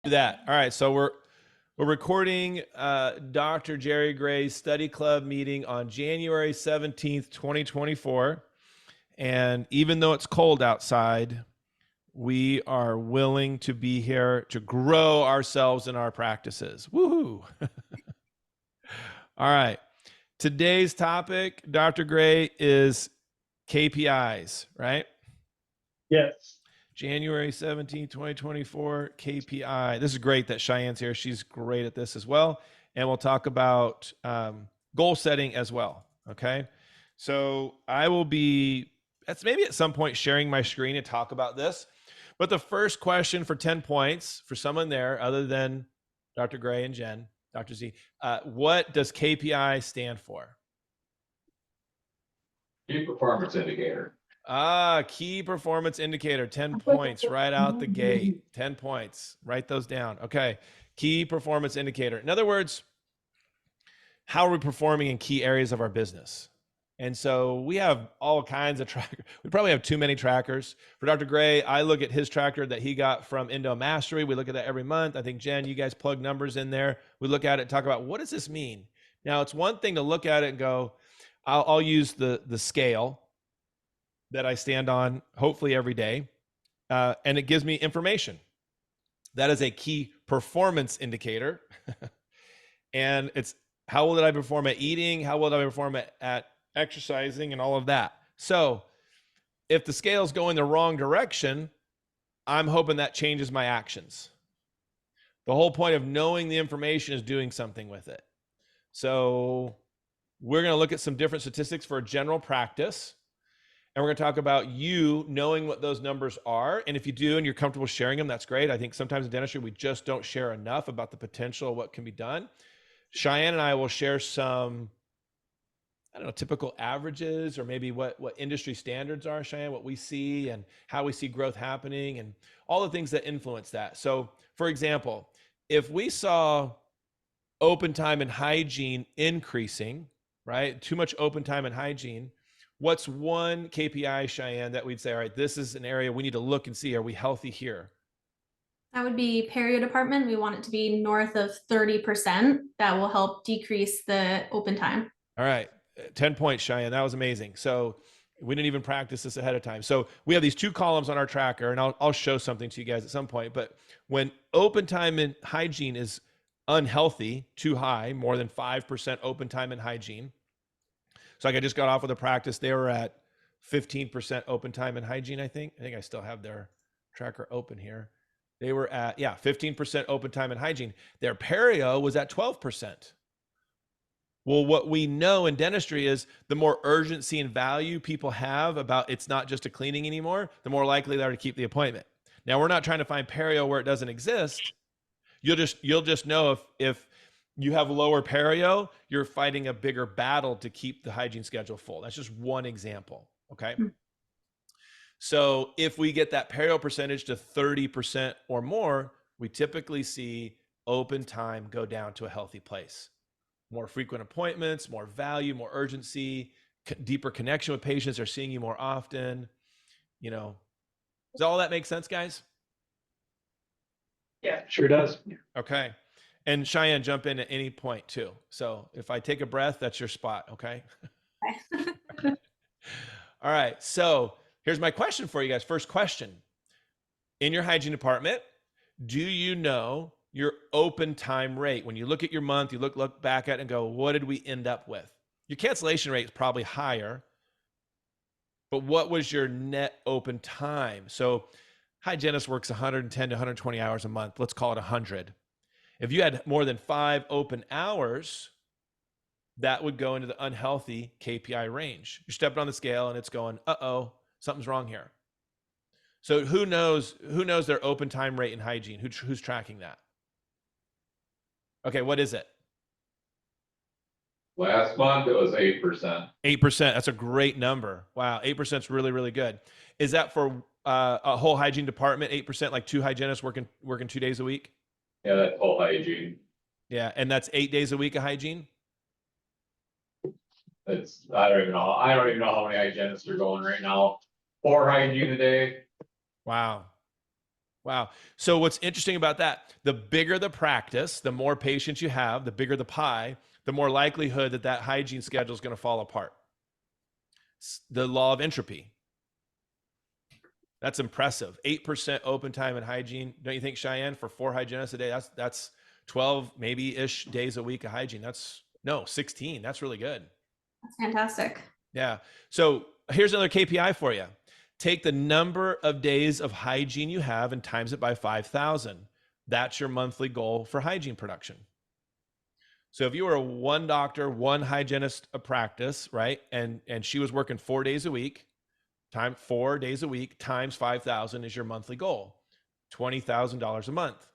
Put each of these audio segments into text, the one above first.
Do that. All right. So we're recording Dr. Jerry Gray's study club meeting on January 17th, 2024. And even though it's cold outside, we are willing to be here to grow ourselves in our practices. Woohoo. All right. Today's topic, Dr. Gray, is KPIs, right? Yes. January 17th, 2024, KPI. This is great that Cheyenne's here. She's great at this as well. And we'll talk about goal setting as well. Okay. So I will be, that's maybe at some point sharing my screen and talk about this. But the first question for 10 points for someone there, other than Dr. Gray and Jen, Dr. Z, what does KPI stand for? Key performance indicator. Key performance indicator, 10 points right out the gate. 10 points. Write those down. Okay. Key performance indicator. In other words, how are we performing in key areas of our business? And so we have all kinds of trackers. We probably have too many trackers. For Dr. Gray, I look at his tracker that he got from Indo Mastery. We look at that every month. I think, Jen, you guys plug numbers in there. We look at it and talk about, what does this mean? Now, it's one thing to look at it and go, I'll use the scale that I stand on hopefully every day, and it gives me information. That is a key performance indicator. And it's how well did I perform at eating? How well did I perform at exercising and all of that? So if the scale's going the wrong direction, I'm hoping that changes my actions. The whole point of knowing the information is doing something with it. So we're going to look at some different statistics for a general practice. And we're going to talk about you knowing what those numbers are. And if you do and you're comfortable sharing them, that's great. I think sometimes in dentistry, we just don't share enough about the potential of what can be done. Cheyenne and I will share some, I don't know, typical averages or maybe what industry standards are, Cheyenne, what we see and how we see growth happening and all the things that influence that. So for example, if we saw open time and hygiene increasing, right? Too much open time and hygiene. What's one KPI, Cheyenne, that we'd say, all right, this is an area we need to look and see, are we healthy here? That would be perio department. We want it to be north of 30%. That will help decrease the open time. All right, 10 points, Cheyenne. That was amazing. So we didn't even practice this ahead of time. So we have these two columns on our tracker, and I'll show something to you guys at some point. But when open time and hygiene is unhealthy, too high, more than 5% open time and hygiene. So like I just got off with a practice. They were at 15% open time and hygiene, I think. I think I still have their tracker open here. They were at, 15% open time and hygiene. Their perio was at 12%. Well, what we know in dentistry is the more urgency and value people have about it's not just a cleaning anymore, the more likely they are to keep the appointment. Now, we're not trying to find perio where it doesn't exist. You'll just know if you have lower perio, you're fighting a bigger battle to keep the hygiene schedule full. That's just one example, okay? So if we get that perio percentage to 30% or more, we typically see open time go down to a healthy place. More frequent appointments, more value, more urgency, deeper connection with patients. They're seeing you more often. You know, does all that make sense, guys? Yeah, sure does. Okay. And Cheyenne, jump in at any point too. So if I take a breath, that's your spot. Okay. All right. So here's my question for you guys. First question. In your hygiene department, do you know your open time rate? When you look at your month, you look back at it and go, what did we end up with? Your cancellation rate is probably higher, but what was your net open time? So hygienist works 110 to 120 hours a month. Let's call it 100. If you had more than 5 open hours, that would go into the unhealthy KPI range. You're stepping on the scale and it's going, uh-oh, something's wrong here. So who knows their open time rate in hygiene? Who's tracking that? Okay, what is it? Last month it was 8%. 8%. That's a great number. Wow, 8% is really, really good. Is that for a whole hygiene department? 8%, like 2 hygienists working 2 days a week? Yeah, that's whole hygiene. Yeah, and that's 8 days a week of hygiene? I don't even know how many hygienists are going right now. 4 hygiene a day. Wow. Wow. So what's interesting about that, the bigger the practice, the more patients you have, the bigger the pie, the more likelihood that that hygiene schedule is going to fall apart. It's the law of entropy. That's impressive. 8% open time in hygiene. Don't you think, Cheyenne, for 4 hygienists a day, that's 12 maybe-ish days a week of hygiene. That's 16. That's really good. That's fantastic. Yeah. So here's another KPI for you. Take the number of days of hygiene you have and times it by 5,000. That's your monthly goal for hygiene production. So if you were a one doctor, one hygienist a practice, right? And she was working 4 days a week, 4 days a week times 5,000 is your monthly goal, $20,000 a month.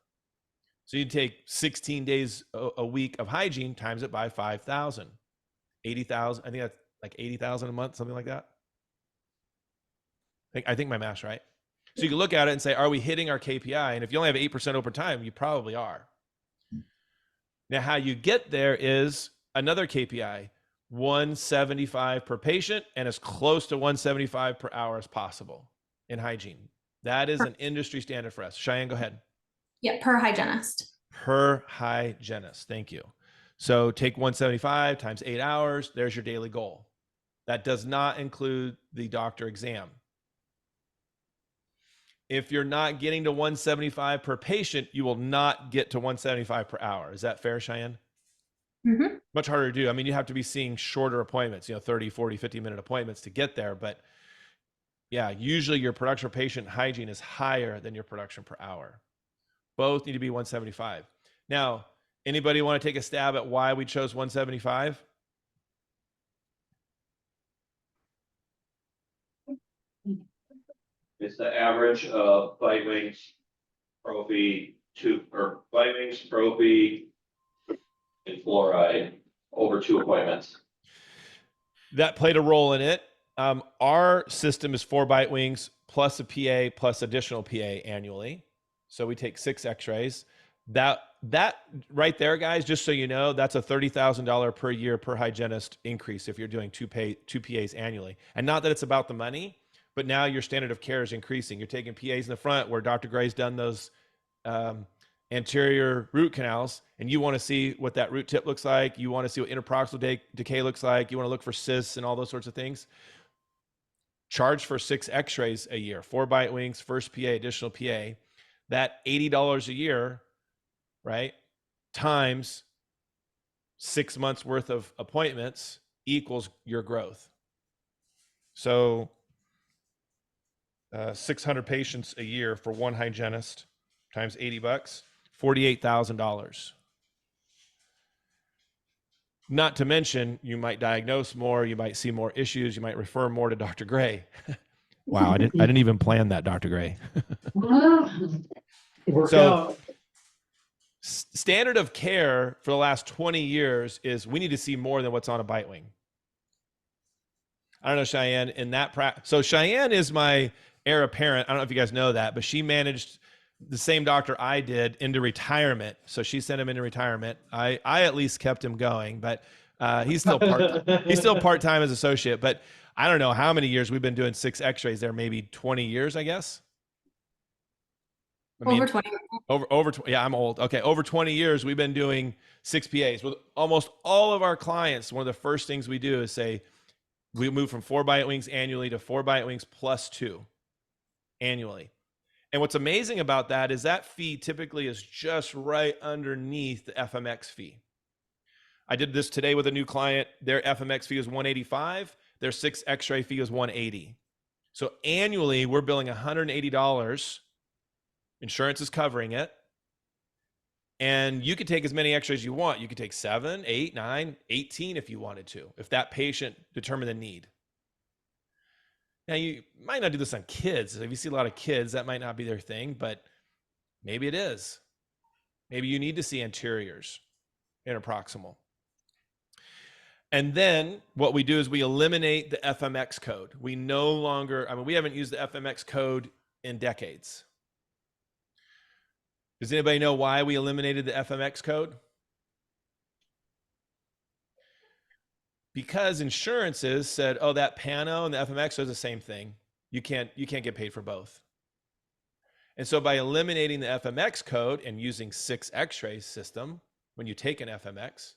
So you take 16 days a week of hygiene, times it by 5,000, 80,000. I think that's like 80,000 a month, something like that. I think my math's right. So you can look at it and say, are we hitting our KPI? And if you only have 8% over time, you probably are. Now, how you get there is another KPI, 175 per patient and as close to 175 per hour as possible in hygiene. That is an industry standard for us. Cheyenne, go ahead. Yeah, per hygienist. Per hygienist. Thank you. So take 175 times 8 hours. There's your daily goal. That does not include the doctor exam. If you're not getting to 175 per patient, you will not get to 175 per hour. Is that fair, Cheyenne? Mm-hmm. Much harder to do. I mean, you have to be seeing shorter appointments, 30, 40, 50-minute appointments to get there. But yeah, usually your production per patient hygiene is higher than your production per hour. Both need to be 175. Now, anybody want to take a stab at why we chose 175? It's the average of bite wings, prophy, bite wings, prophy, and fluoride over 2 appointments. That played a role in it. Our system is 4 bite wings plus a PA plus additional PA annually. So we take 6 x-rays. That right there, guys, just so you know, that's a $30,000 per year per hygienist increase if you're doing 2 PAs annually. And not that it's about the money, but now your standard of care is increasing. You're taking PAs in the front where Dr. Gray's done those anterior root canals, and you want to see what that root tip looks like. You want to see what interproximal decay looks like. You want to look for cysts and all those sorts of things. Charge for 6 x-rays a year, 4 bite wings, first PA, additional PA. That $80 a year, right, times 6 months worth of appointments equals your growth. So 600 patients a year for one hygienist times $80, $48,000. Not to mention, you might diagnose more, you might see more issues, you might refer more to Dr. Gray. Wow, I didn't even plan that, Dr. Gray. So standard of care for the last 20 years is we need to see more than what's on a bite wing. I don't know, Cheyenne, in that so Cheyenne is my heir apparent. I don't know if you guys know that, but she managed the same doctor I did into retirement. So she sent him into retirement. I at least kept him going, but he's still part-time as associate. But I don't know how many years we've been doing 6 x-rays there, maybe 20 years, I guess. Over 20. Over 20. Yeah, I'm old. Okay. Over 20 years, we've been doing 6 PAs with almost all of our clients. One of the first things we do is say, we move from 4 bite wings annually to 4 bite wings plus 2 annually. And what's amazing about that is that fee typically is just right underneath the FMX fee. I did this today with a new client. Their FMX fee is $185. Their 6 x-ray fee is $180. So annually, we're billing $180. Insurance is covering it. And you could take as many x-rays you want. You could take 7, 8, 9, 18 if you wanted to, if that patient determined the need. Now, you might not do this on kids. If you see a lot of kids, that might not be their thing, but maybe it is. Maybe you need to see anteriors, interproximal. And then what we do is we eliminate the FMX code. We no longer, we haven't used the FMX code in decades. Does anybody know why we eliminated the FMX code? Because insurances said, oh, that Pano and the FMX are the same thing. You can't get paid for both. And so by eliminating the FMX code and using 6 x-ray system, when you take an FMX,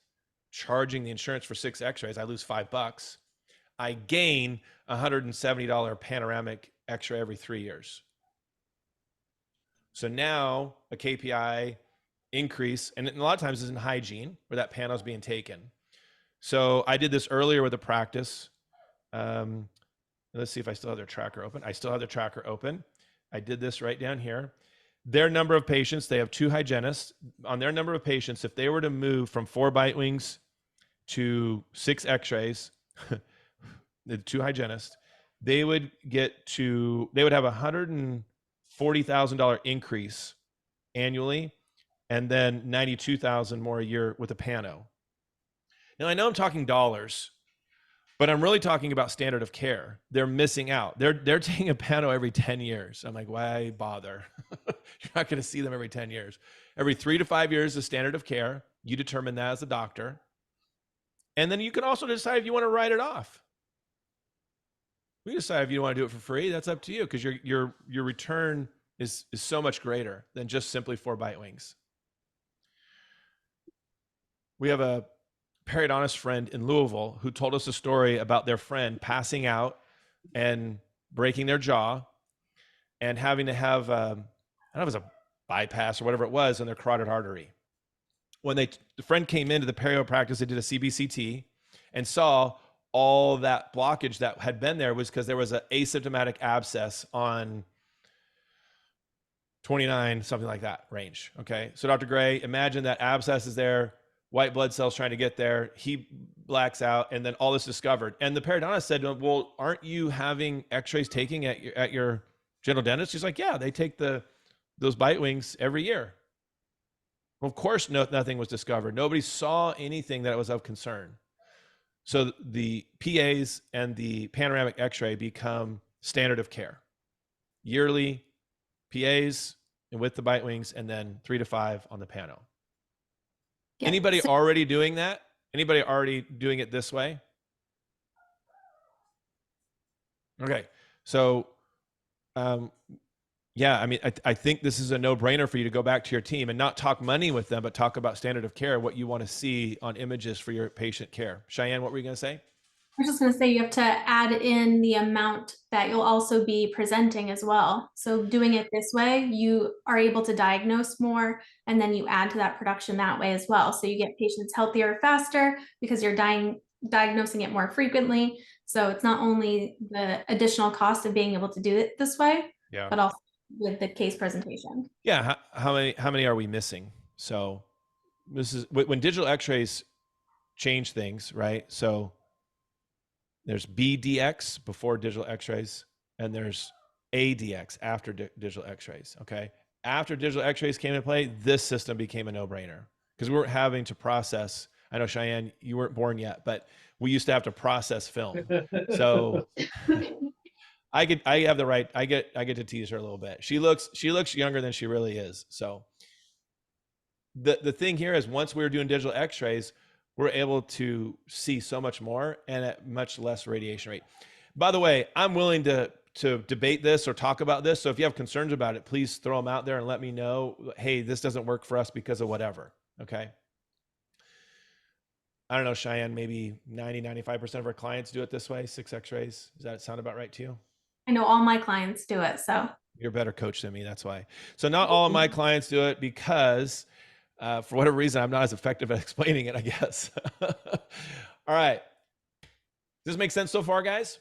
charging the insurance for 6 x-rays, I lose $5. I gain $170 panoramic x-ray every 3 years. So now a KPI increase, and a lot of times is in hygiene where that panel is being taken. So I did this earlier with a practice. Let's see if I still have their tracker open. I still have the tracker open. I did this right down here. Their number of patients, they have 2 hygienists. On their number of patients, if they were to move from 4 bite wings to 6 x-rays, the 2 hygienists, they would have $140,000 increase annually, and then $92,000 more a year with a pano. Now I know I'm talking dollars, but I'm really talking about standard of care. They're missing out. They're taking a pano every 10 years. I'm like, why bother? You're not going to see them every 10 years. Every 3 to 5 years is standard of care. You determine that as a doctor. And then you can also decide if you want to write it off. We decide if you want to do it for free. That's up to you, because your return is so much greater than just simply 4 bite wings. We have a periodontist friend in Louisville who told us a story about their friend passing out and breaking their jaw and having to have, I don't know if it was a bypass or whatever it was, in their carotid artery. When the friend came into the perio practice, they did a CBCT and saw all that blockage that had been there was because there was an asymptomatic abscess on 29, something like that range. Okay. So Dr. Gray, imagine that abscess is there, white blood cells trying to get there. He blacks out, and then all this discovered. And the periodontist said, well, aren't you having x-rays taking at your general dentist? She's like, yeah, they take those bite wings every year. Well, of course, nothing was discovered. Nobody saw anything that was of concern. So the PAs and the panoramic x-ray become standard of care. Yearly PAs and with the bite wings, and then 3 to 5 on the pano. Yeah. Anybody already doing that? Anybody already doing it this way? Okay. So, yeah, I mean, I think this is a no-brainer for you to go back to your team and not talk money with them, but talk about standard of care, what you want to see on images for your patient care. Cheyenne, what were you going to say? I was just going to say you have to add in the amount that you'll also be presenting as well. So doing it this way, you are able to diagnose more, and then you add to that production that way as well. So you get patients healthier faster because you're diagnosing it more frequently. So it's not only the additional cost of being able to do it this way, Yeah. but also with the case presentation. Yeah. How many are we missing? So this is when digital x-rays change things, right? So there's BDX before digital x-rays, and there's ADX after digital x-rays. Okay. After digital x-rays came into play, this system became a no-brainer because we weren't having to process. I know, Cheyenne, you weren't born yet, but we used to have to process film. So I get to tease her a little bit. She looks younger than she really is. So the thing here is, once we were doing digital x-rays, we're able to see so much more and at much less radiation rate. By the way, I'm willing to debate this or talk about this. So if you have concerns about it, please throw them out there and let me know, hey, this doesn't work for us because of whatever. Okay. I don't know, Cheyenne, maybe 95% of our clients do it this way, 6 x-rays. Does that sound about right to you? I know all my clients do it, so. You're a better coach than me, that's why. So not all of my clients do it because for whatever reason, I'm not as effective at explaining it, I guess. All right. Does this make sense so far, guys?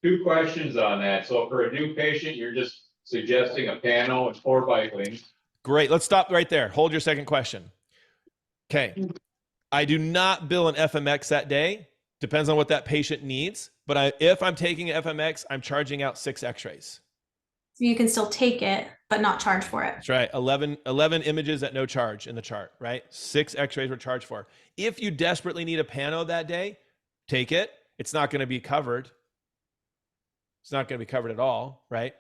2 questions on that. So for a new patient, you're just suggesting a pano and 4 bite wings. Great. Let's stop right there. Hold your second question. Okay. I do not bill an FMX that day. Depends on what that patient needs. But if I'm taking an FMX, I'm charging out 6 x-rays. So you can still take it, but not charge for it. That's right. 11 images at no charge in the chart, right? 6 x-rays were charged for. If you desperately need a pano that day, take it. It's not going to be covered. It's not going to be covered at all, right?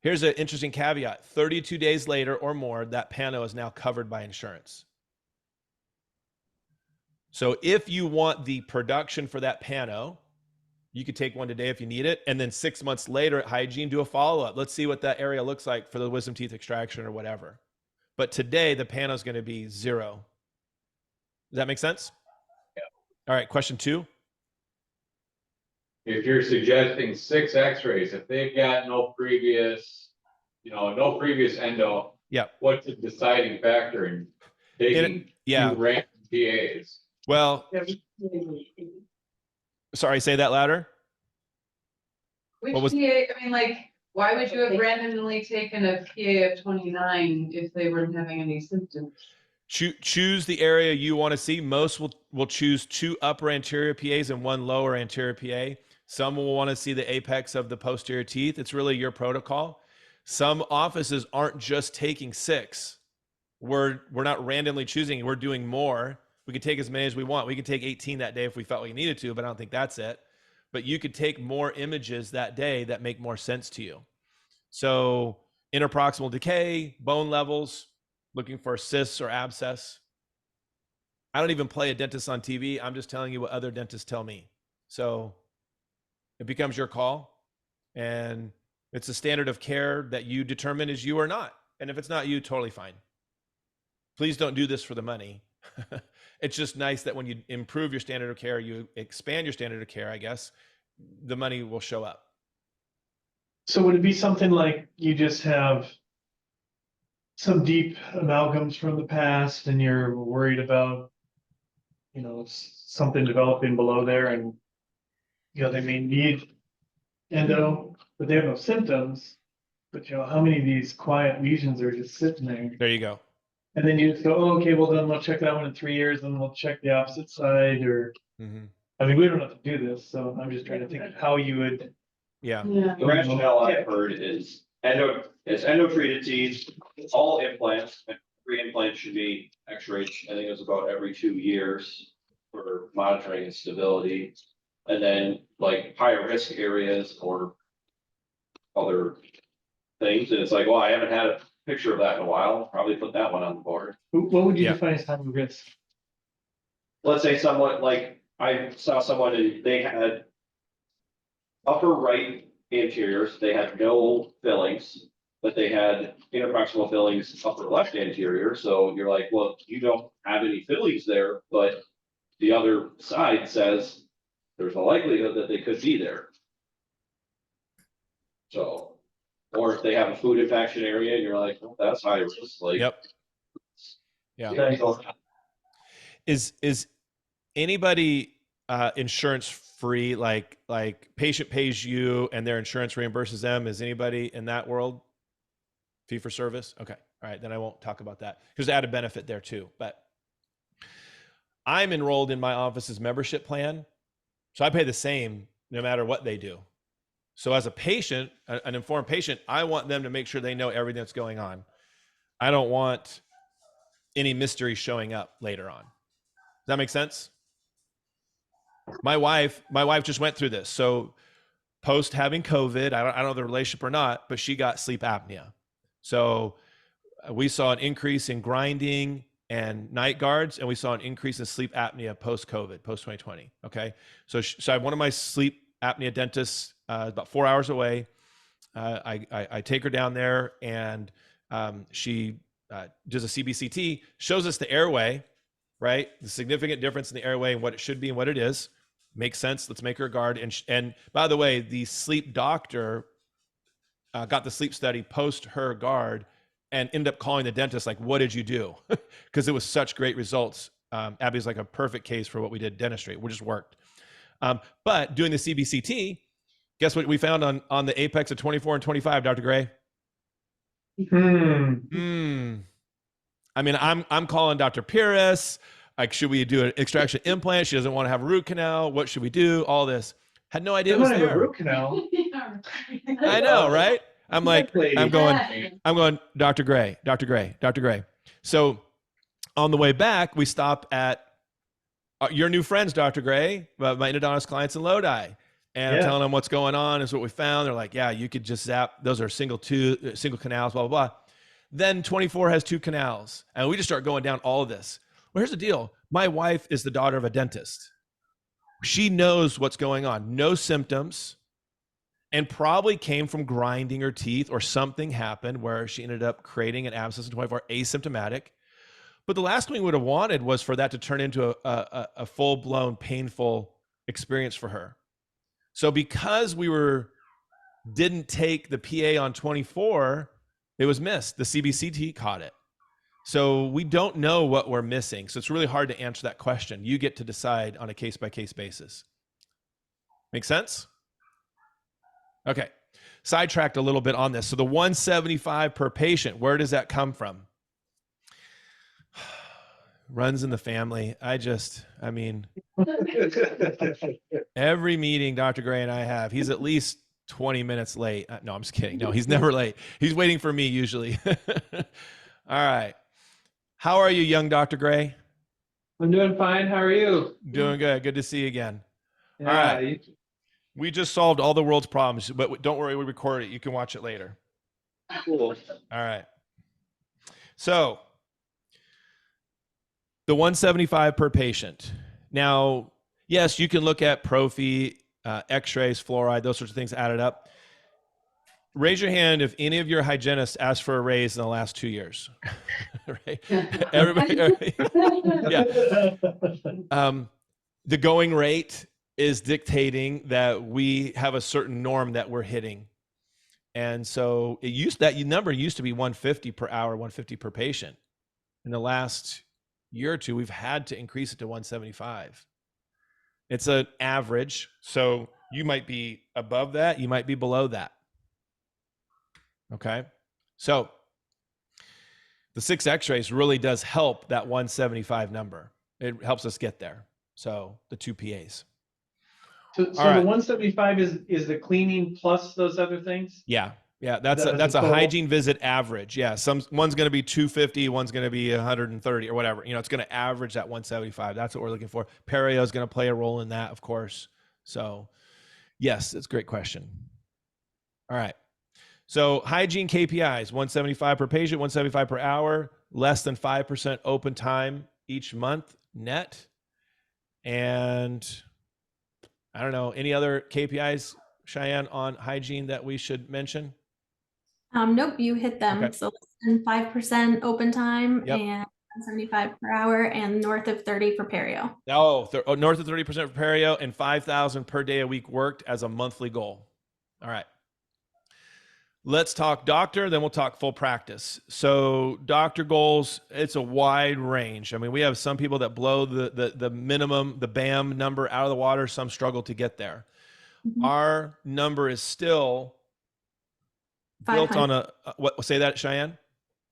Here's an interesting caveat. 32 days later or more, that pano is now covered by insurance. . So if you want the production for that pano, You could take one today if you need it. And then 6 months later at hygiene, do a follow-up. Let's see what that area looks like for the wisdom teeth extraction or whatever. But today the panel is going to be 0. Does that make sense? Yeah. All right. Question 2. If you're suggesting 6 x-rays, if they've got no previous, no previous endo, Yeah. what's the deciding factor in taking yeah. few random PAs? Well, sorry, say that louder. Which What was- PA, I mean, like, why would you have randomly taken a PA of 29 if they weren't having any symptoms? Choose the area you want to see. Most will choose 2 upper anterior PAs and 1 lower anterior PA. Some will want to see the apex of the posterior teeth. It's really your protocol. Some offices aren't just taking 6. We're not randomly choosing. We're doing more. We could take as many as we want. We could take 18 that day if we felt we needed to, but I don't think that's it. But you could take more images that day that make more sense to you. So interproximal decay, bone levels, looking for cysts or abscess. I don't even play a dentist on TV. I'm just telling you what other dentists tell me. So it becomes your call. And it's a standard of care that you determine is you or not. And if it's not you, totally fine. Please don't do this for the money. It's just nice that when you improve your standard of care, you expand your standard of care, I guess, the money will show up. So would it be something like you just have some deep amalgams from the past and you're worried about, something developing below there and, they may need endo, but they have no symptoms. But how many of these quiet lesions are just sitting there? There you go. And then you just go, oh, okay, well then we'll check that one in 3 years and we'll check the opposite side or, I mean, we don't have to do this. So I'm just trying to think of how you would. Yeah. Yeah. The rationale I've heard is endo-treated teeth, all implants, and re-implants should be x-rayed. I think it was about every 2 years for monitoring and stability. And then like higher risk areas or other things. And it's like, well, I haven't had a picture of that in a while. Probably put that one on the board. What would you Yeah. define as high risk? Let's say someone like I saw someone and they had upper right anteriors, they had no fillings, but they had interproximal fillings upper left anterior. So you're like, well, you don't have any fillings there, but the other side says there's a likelihood that they could be there. So, or if they have a food infection area and you're like, well, that's high risk. Like, Yep. Yeah. yeah. Is anybody insurance free? Like patient pays you and their insurance reimburses them. Is anybody in that world fee for service? Okay. All right. Then I won't talk about that. There's added benefit there too. But I'm enrolled in my office's membership plan. So I pay the same no matter what they do. So as a patient, an informed patient, I want them to make sure they know everything that's going on. I don't want any mystery showing up later on. Does that make sense? My wife just went through this. So post having COVID, I don't know the relationship or not, but she got sleep apnea. So we saw an increase in grinding and night guards, and we saw an increase in sleep apnea post-COVID, post-2020. Okay. So I have one of my sleep apnea dentists about 4 hours away. I take her down there and she does a CBCT, shows us the airway, right? The significant difference in the airway and what it should be and what it is. Makes sense. Let's make her a guard. And by the way, the sleep doctor got the sleep study post her guard and ended up calling the dentist like, what did you do? Because it was such great results. Abby's like a perfect case for what we did dentistry. It just worked. But doing the CBCT, guess what we found on the apex of 24 and 25, Dr. Gray? I mean, I'm calling Dr. Pires. Like, should we do an extraction implant? She doesn't want to have a root canal. What should we do? All this. Had no idea it was Have a there. root canal. I know, right? I'm like, I'm going, Yeah. Dr. Gray. So on the way back, we stop at your new friends, Dr. Gray, my endodontist clients in Lodi. And I'm Yeah. telling them what's going on is what we found. They're like, yeah, you could just zap. Those are single canals, blah, blah, blah. Then 24 has 2 canals. And we just start going down all of this. Well, here's the deal. My wife is the daughter of a dentist. She knows what's going on, no symptoms, and probably came from grinding her teeth or something happened where she ended up creating an abscess in 24 asymptomatic. But the last thing we would have wanted was for that to turn into a full-blown painful experience for her. So because we didn't take the PA on 24, it was missed. The CBCT caught it. So we don't know what we're missing. So it's really hard to answer that question. You get to decide on a case-by-case basis. Make sense? Okay. Sidetracked a little bit on this. So the 175 per patient, where does that come from? Runs in the family. I mean, every meeting Dr. Gray and I have, he's at least 20 minutes late. No, I'm just kidding. No, he's never late. He's waiting for me usually. All right. How are you, young Dr. Gray? I'm doing fine. How are you? Doing good. Good to see you again. Yeah, All right. We just solved all the world's problems, but don't worry, we record it. You can watch it later. Cool. All right. So the 175 per patient. Now, yes, you can look at prophy, x-rays, fluoride, those sorts of things added up. Raise your hand if any of your hygienists asked for a raise in the last 2 years. Right? Everybody, yeah. The going rate is dictating that we have a certain norm that we're hitting. And so that number used to be 150 per hour, 150 per patient. In the last year or two, we've had to increase it to 175. It's an average. So you might be above that. You might be below that. Okay. So the 6 x-rays really does help that 175 number. It helps us get there. So the 2 PAs. So All right. the 175 is the cleaning plus those other things? Yeah. Yeah. That's That a was the total? hygiene visit average. Yeah. One's going to be 250, one's going to be 130 or whatever. It's going to average that 175. That's what we're looking for. Perio is going to play a role in that, of course. So yes, it's a great question. All right. So hygiene KPIs, 175 per patient, 175 per hour, less than 5% open time each month net. And I don't know, any other KPIs, Cheyenne, on hygiene that we should mention? Nope, you hit them. Okay. So less than 5% open time Yep. and 75 per hour and north of 30 for perio. North of 30% for perio and 5,000 per day a week worked as a monthly goal. All right. Let's talk doctor, then we'll talk full practice. So doctor goals, it's a wide range. I mean, we have some people that blow the minimum, the BAM number out of the water. Some struggle to get there. Mhm. Our number is still built 500. on what, say that, Cheyenne?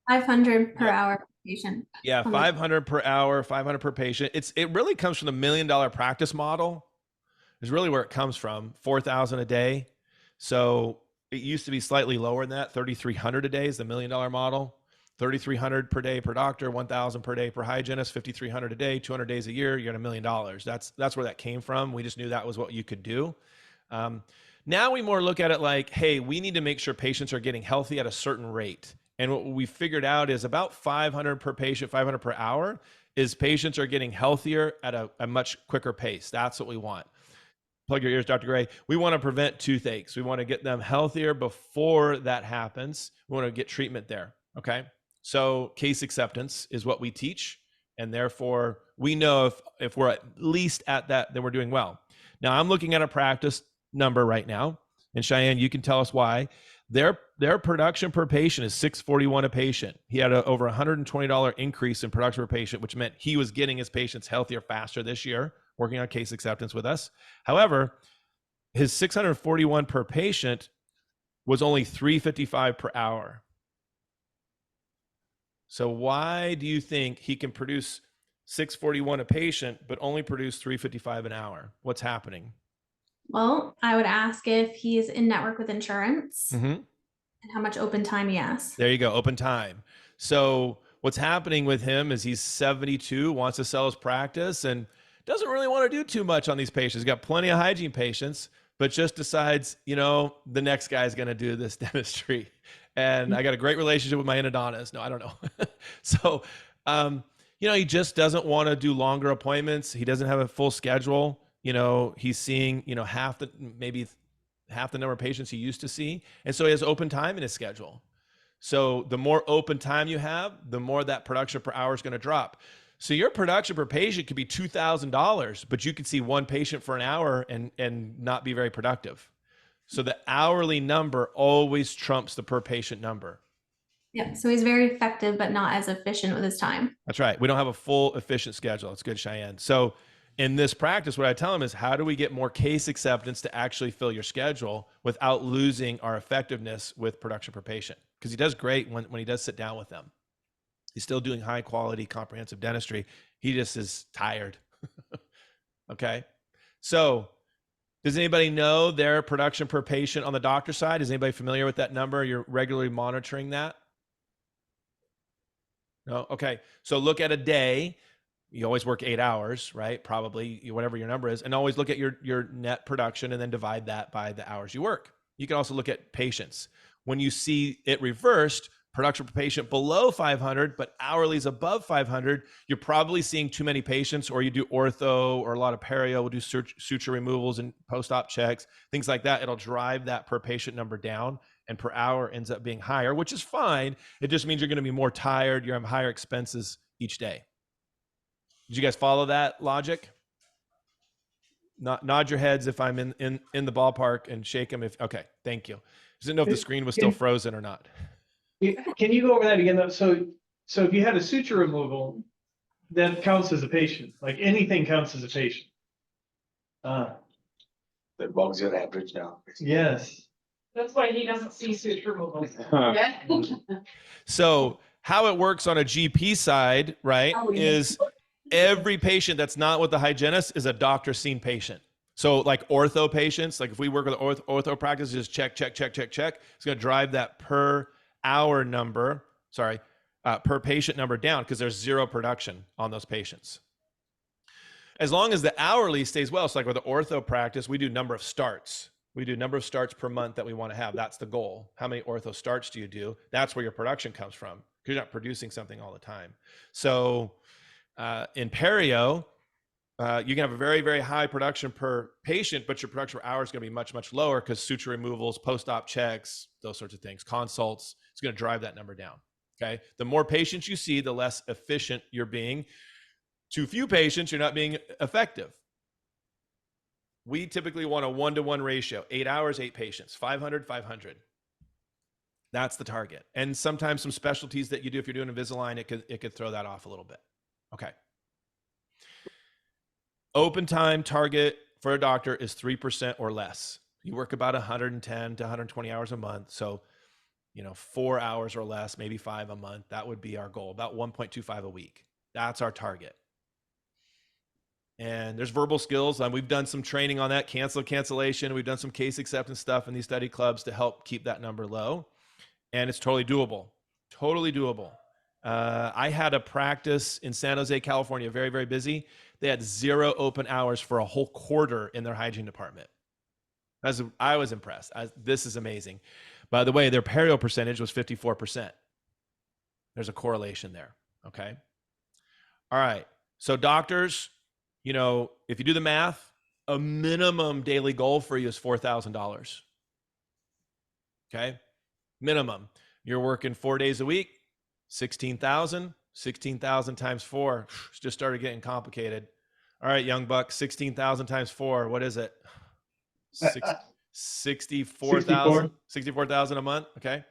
500 per Yep. hour per patient. Yeah, 500 per hour, 500 per patient. It really comes from the $1 million practice model is really where it comes from, 4,000 a day. So it used to be slightly lower than that. 3,300 a day is the $1 million model. 3,300 per day per doctor, 1,000 per day per hygienist, 5,300 a day, 200 days a year. You're at $1 million. That's where that came from. We just knew that was what you could do. Now we more look at it like, hey, we need to make sure patients are getting healthy at a certain rate. And what we figured out is about 500 per patient, 500 per hour is patients are getting healthier at a much quicker pace. That's what we want. Plug your ears, Dr. Gray. We want to prevent toothaches. We want to get them healthier before that happens. We want to get treatment there. Okay. So case acceptance is what we teach. And therefore we know if we're at least at that, then we're doing well. Now I'm looking at a practice number right now, and Cheyenne, you can tell us why. Their production per patient is $641 a patient. He had over $120 increase in production per patient, which meant he was getting his patients healthier faster this year, working on case acceptance with us. However, his $641 per patient was only $355 per hour. So why do you think he can produce $641 a patient, but only produce $355 an hour? What's happening? Well, I would ask if he's in network with insurance Mm-hmm. and how much open time he has. There you go, open time. So what's happening with him is he's 72, wants to sell his practice, and doesn't really want to do too much on these patients. He's got plenty of hygiene patients, but just decides, the next guy's going to do this dentistry. And I got a great relationship with my endodontist. No, I don't know. So, he just doesn't want to do longer appointments. He doesn't have a full schedule. he's seeing, maybe half the number of patients he used to see. And so he has open time in his schedule. So the more open time you have, the more that production per hour is going to drop. So your production per patient could be $2,000, but you could see one patient for an hour and not be very productive. So the hourly number always trumps the per patient number. Yeah, so he's very effective, but not as efficient with his time. That's right. We don't have a full efficient schedule. It's good, Cheyenne. So in this practice, what I tell him is, how do we get more case acceptance to actually fill your schedule without losing our effectiveness with production per patient? Because he does great when he does sit down with them. He's still doing high quality comprehensive dentistry. He just is tired. Okay. So does anybody know their production per patient on the doctor side? Is anybody familiar with that number? You're regularly monitoring that? No? Okay. So look at a day. You always work 8 hours, right? Probably whatever your number is. And always look at your net production and then divide that by the hours you work. You can also look at patients. When you see it reversed, production per patient below 500, but hourly is above 500, you're probably seeing too many patients, or you do ortho or a lot of perio. We'll do suture removals and post-op checks, things like that. It'll drive that per patient number down, and per hour ends up being higher, which is fine. It just means you're going to be more tired. You're going to have higher expenses each day. Did you guys follow that logic? Nod your heads if I'm in the ballpark, and shake them if, okay, thank you. I didn't know if the screen was still frozen or not. Can you go over that again though? So if you had a suture removal, that counts as a patient, like anything counts as a patient. That bugs your average now. Yes. That's why he doesn't see suture removal. Huh. So how it works on a GP side, right, is every patient that's not with the hygienist is a doctor seen patient. So like ortho patients, like if we work with ortho practice, just check. It's going to drive that per hour number, per patient number down, because there's zero production on those patients. As long as the hourly stays well, so like with the ortho practice, we do number of starts. We do number of starts per month that we want to have. That's the goal. How many ortho starts do you do? That's where your production comes from, because you're not producing something all the time. So in perio, you can have a very, very high production per patient, but your production per hour is going to be much, much lower, because suture removals, post-op checks, those sorts of things, consults, it's going to drive that number down. Okay. The more patients you see, the less efficient you're being. Too few patients, you're not being effective. We typically want a 1-to-1 ratio, 8 hours, 8 patients, 500, 500. That's the target. And sometimes some specialties that you do, if you're doing Invisalign, it could throw that off a little bit. Okay. Open time target for a doctor is 3% or less. You work about 110 to 120 hours a month. So, 4 hours or less, maybe 5 a month. That would be our goal, about 1.25 a week. That's our target. And there's verbal skills. We've done some training on that, cancellation. We've done some case acceptance stuff in these study clubs to help keep that number low. And it's totally doable. Totally doable. I had a practice in San Jose, California, very, very busy. They had 0 open hours for a whole quarter in their hygiene department. I was impressed. This is amazing. By the way, their perio percentage was 54%. There's a correlation there. Okay. All right. So doctors, if you do the math, a minimum daily goal for you is $4,000. Okay. Minimum. You're working 4 days a week, 16,000 times 4. It's just started getting complicated. All right, young buck, 16,000 times 4. What is it? 64,000 a month. Okay.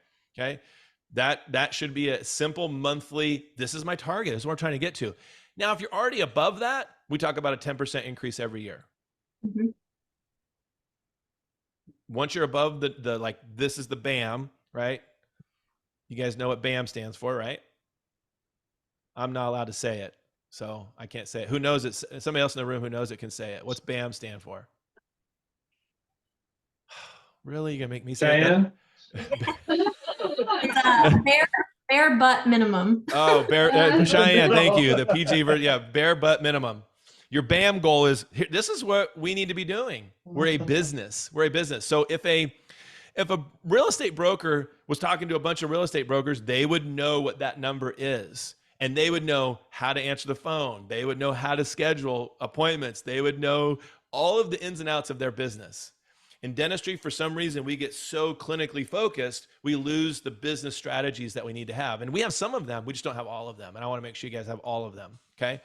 That should be a simple monthly. This is my target. This is what we're trying to get to. Now, if you're already above that, we talk about a 10% increase every year. Mm-hmm. Once you're above the this is the BAM, right? You guys know what BAM stands for, right? I'm not allowed to say it, so I can't say it. Who knows it? Somebody else in the room who knows it can say it. What's BAM stand for? Really? You're gonna make me say Diane? It's bare butt minimum. Oh, Cheyenne, thank you. The PG version, yeah, bare butt minimum. Your BAM goal is here. This is what we need to be doing. We're a business. So if a real estate broker was talking to a bunch of real estate brokers, they would know what that number is. And they would know how to answer the phone. They would know how to schedule appointments. They would know all of the ins and outs of their business. In dentistry, for some reason, we get so clinically focused, we lose the business strategies that we need to have. And we have some of them, we just don't have all of them. And I want to make sure you guys have all of them. Okay.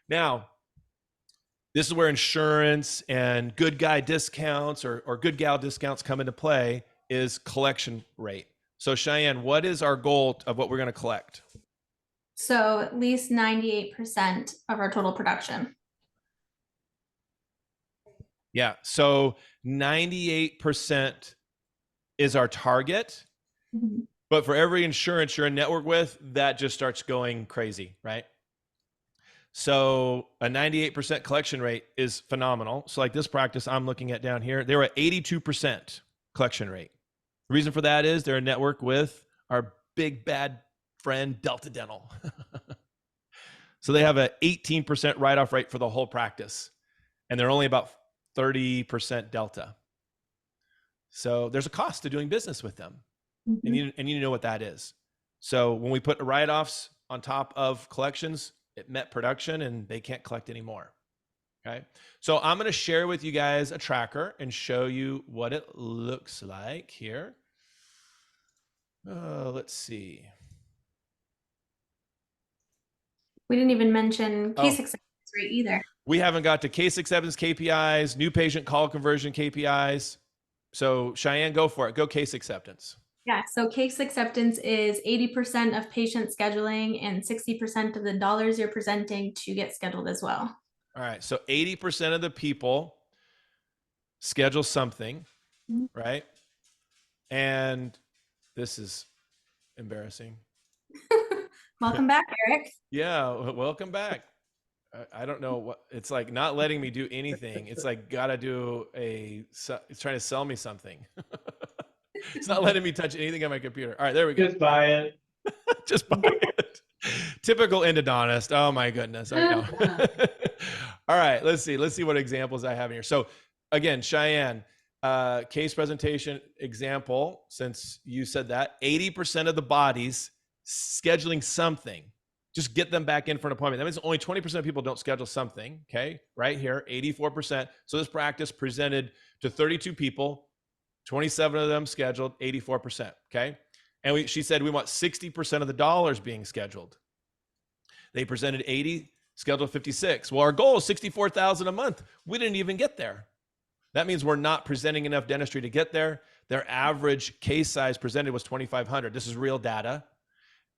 Now, this is where insurance and good guy discounts or good gal discounts come into play, is collection rate. So Cheyenne, what is our goal of what we're going to collect? So at least 98% of our total production. Yeah. So 98% is our target. Mhm. But for every insurance you're in network with, that just starts going crazy, right? So a 98% collection rate is phenomenal. So like this practice I'm looking at down here, they were at 82% collection rate. The reason for that is they're in network with our big bad friend, Delta Dental. So they have an 18% write-off rate for the whole practice. And they're only about 30% Delta. So there's a cost to doing business with them. Mhm. And you need to know what that is. So when we put write-offs on top of collections, it met production and they can't collect anymore. Okay. So I'm going to share with you guys a tracker and show you what it looks like here. Let's see. We didn't even mention Oh. case acceptance rate either. We haven't got to case acceptance KPIs, new patient call conversion KPIs. So Cheyenne, go for it. Go case acceptance. Yeah, so case acceptance is 80% of patient scheduling and 60% of the dollars you're presenting to get scheduled as well. All right. So 80% of the people schedule something, Mhm. right? And this is embarrassing. Welcome back, Eric. Yeah. Welcome back. I don't know what it's like, not letting me do anything. It's like, gotta do it's trying to sell me something. It's not letting me touch anything on my computer. All right, there we go. Just buy it. Just buy it. Typical endodontist. Oh my goodness. I know. All right, let's see what examples I have in here. So again, Cheyenne, case presentation example, since you said that, 80% of the bodies scheduling something. Just get them back in for an appointment. That means only 20% of people don't schedule something. Okay, right here, 84%. So this practice presented to 32 people, 27 of them scheduled, 84%. Okay, and she said we want 60% of the dollars being scheduled. They presented 80, scheduled 56. Well, our goal is 64,000 a month. We didn't even get there. That means we're not presenting enough dentistry to get there. Their average case size presented was 2,500. This is real data.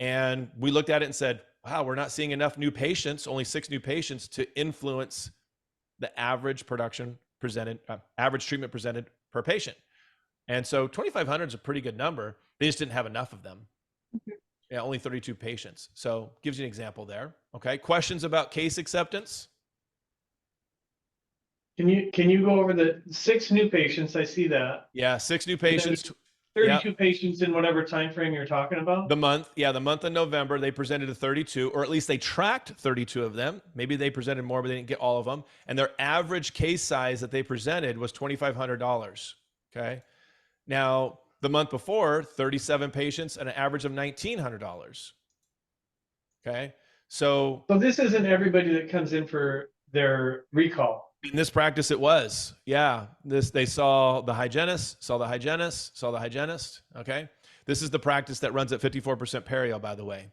And we looked at it and said, wow, we're not seeing enough new patients, only 6 new patients to influence the average production presented, average treatment presented per patient. And so 2,500 is a pretty good number. They just didn't have enough of them. Yeah, only 32 patients. So gives you an example there. Okay. Questions about case acceptance? Can you go over the 6 new patients? I see that. Yeah, 6 new patients. 32 patients in whatever time frame you're talking about. The month of November, they presented to 32, or at least they tracked 32 of them. Maybe they presented more, but they didn't get all of them. And their average case size that they presented was $2,500. Okay. Now, the month before, 37 patients and an average of $1,900. Okay. So this isn't everybody that comes in for their recall. in this practice, it was. Yeah. They saw the hygienist, saw the hygienist. Okay. This is the practice that runs at 54% perio, by the way.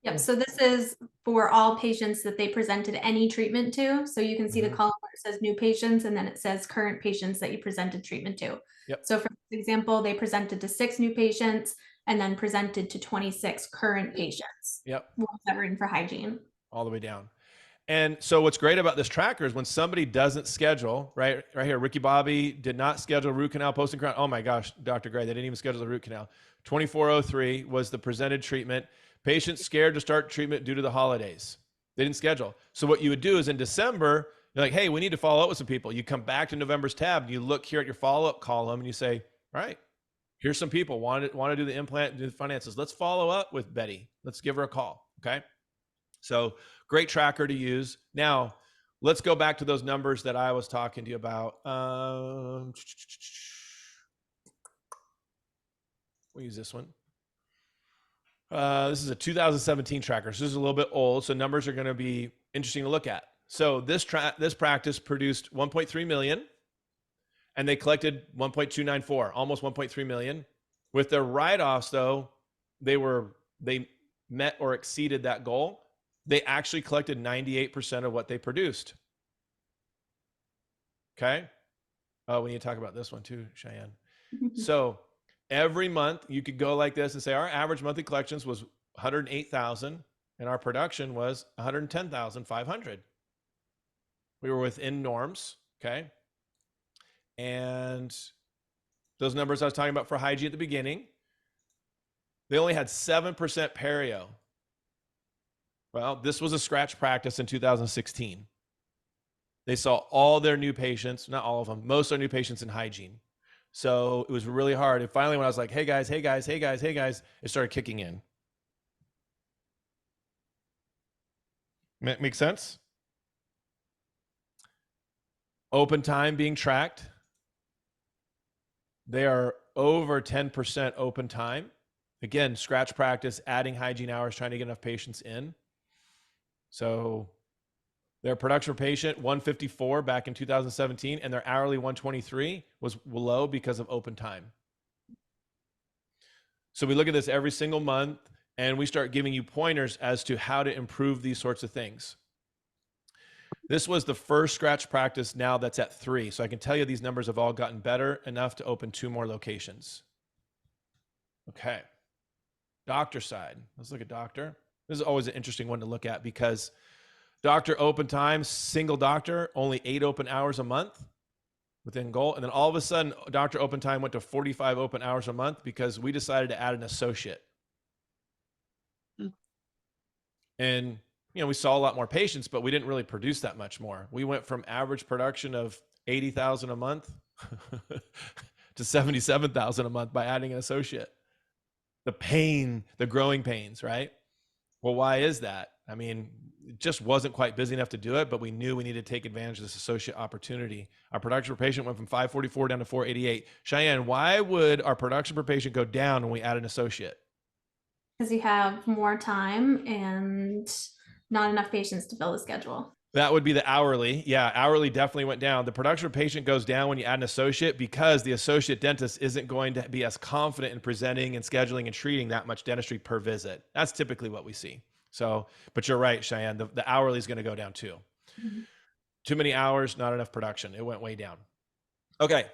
Yep, so this is for all patients that they presented any treatment to. So you can see the Mhm. column where it says new patients, and then it says current patients that you presented treatment to. Yep. So for example, they presented to 6 new patients and then presented to 26 current patients. Yep. Ones that were in for hygiene. All the way down. And so what's great about this tracker is when somebody doesn't schedule, right here, Ricky Bobby did not schedule root canal posting crown. Oh my gosh, Dr. Gray, they didn't even schedule the root canal. 2403 was the presented treatment. Patients scared to start treatment due to the holidays. They didn't schedule. So what you would do is in December, you're like, hey, we need to follow up with some people. You come back to November's tab and you look here at your follow-up column and you say, all right, here's some people want to do the implant, do the finances. Let's follow up with Betty. Let's give her a call. Okay. So great tracker to use. Now, let's go back to those numbers that I was talking to you about. We'll use this one. This is a 2017 tracker. So this is a little bit old. So numbers are going to be interesting to look at. So this practice produced 1.3 million, and they collected 1.294, almost 1.3 million. With their write-offs, though, they met or exceeded that goal. They actually collected 98% of what they produced. Okay. Oh, we need to talk about this one too, Cheyenne. So every month you could go like this and say our average monthly collections was 108,000 and our production was 110,500. We were within norms. Okay. And those numbers I was talking about for hygiene at the beginning, they only had 7% perio. Well, this was a scratch practice in 2016. They saw all their new patients, not all of them, most of their new patients in hygiene. So it was really hard. And finally, when I was like, hey guys, it started kicking in. Make sense? Open time being tracked. They are over 10% open time. Again, scratch practice, adding hygiene hours, trying to get enough patients in. So their production per patient, 154 back in 2017, and their hourly 123 was low because of open time. So we look at this every single month, and we start giving you pointers as to how to improve these sorts of things. This was the first scratch practice now that's at 3. So I can tell you these numbers have all gotten better enough to open 2 more locations. Okay. Doctor side. Let's look at doctor. This is always an interesting one to look at because doctor open time, single doctor, only 8 open hours a month within goal. And then all of a sudden, doctor open time went to 45 open hours a month because we decided to add an associate. And, you know, we saw a lot more patients, but we didn't really produce that much more. We went from average production of 80,000 a month to 77,000 a month by adding an associate. The pain, the growing pains, right? Well, why is that? I mean, it just wasn't quite busy enough to do it, but we knew we needed to take advantage of this associate opportunity. Our production per patient went from 544 down to 488. Cheyenne, why would our production per patient go down when we add an associate? Because you have more time and not enough patients to fill the schedule. That would be the hourly. Yeah, hourly definitely went down. The production per patient goes down when you add an associate because the associate dentist isn't going to be as confident in presenting and scheduling and treating that much dentistry per visit. That's typically what we see. So, but you're right, Cheyenne, the hourly is going to go down too. Mm-hmm. Too many hours, not enough production. It went way down. Okay.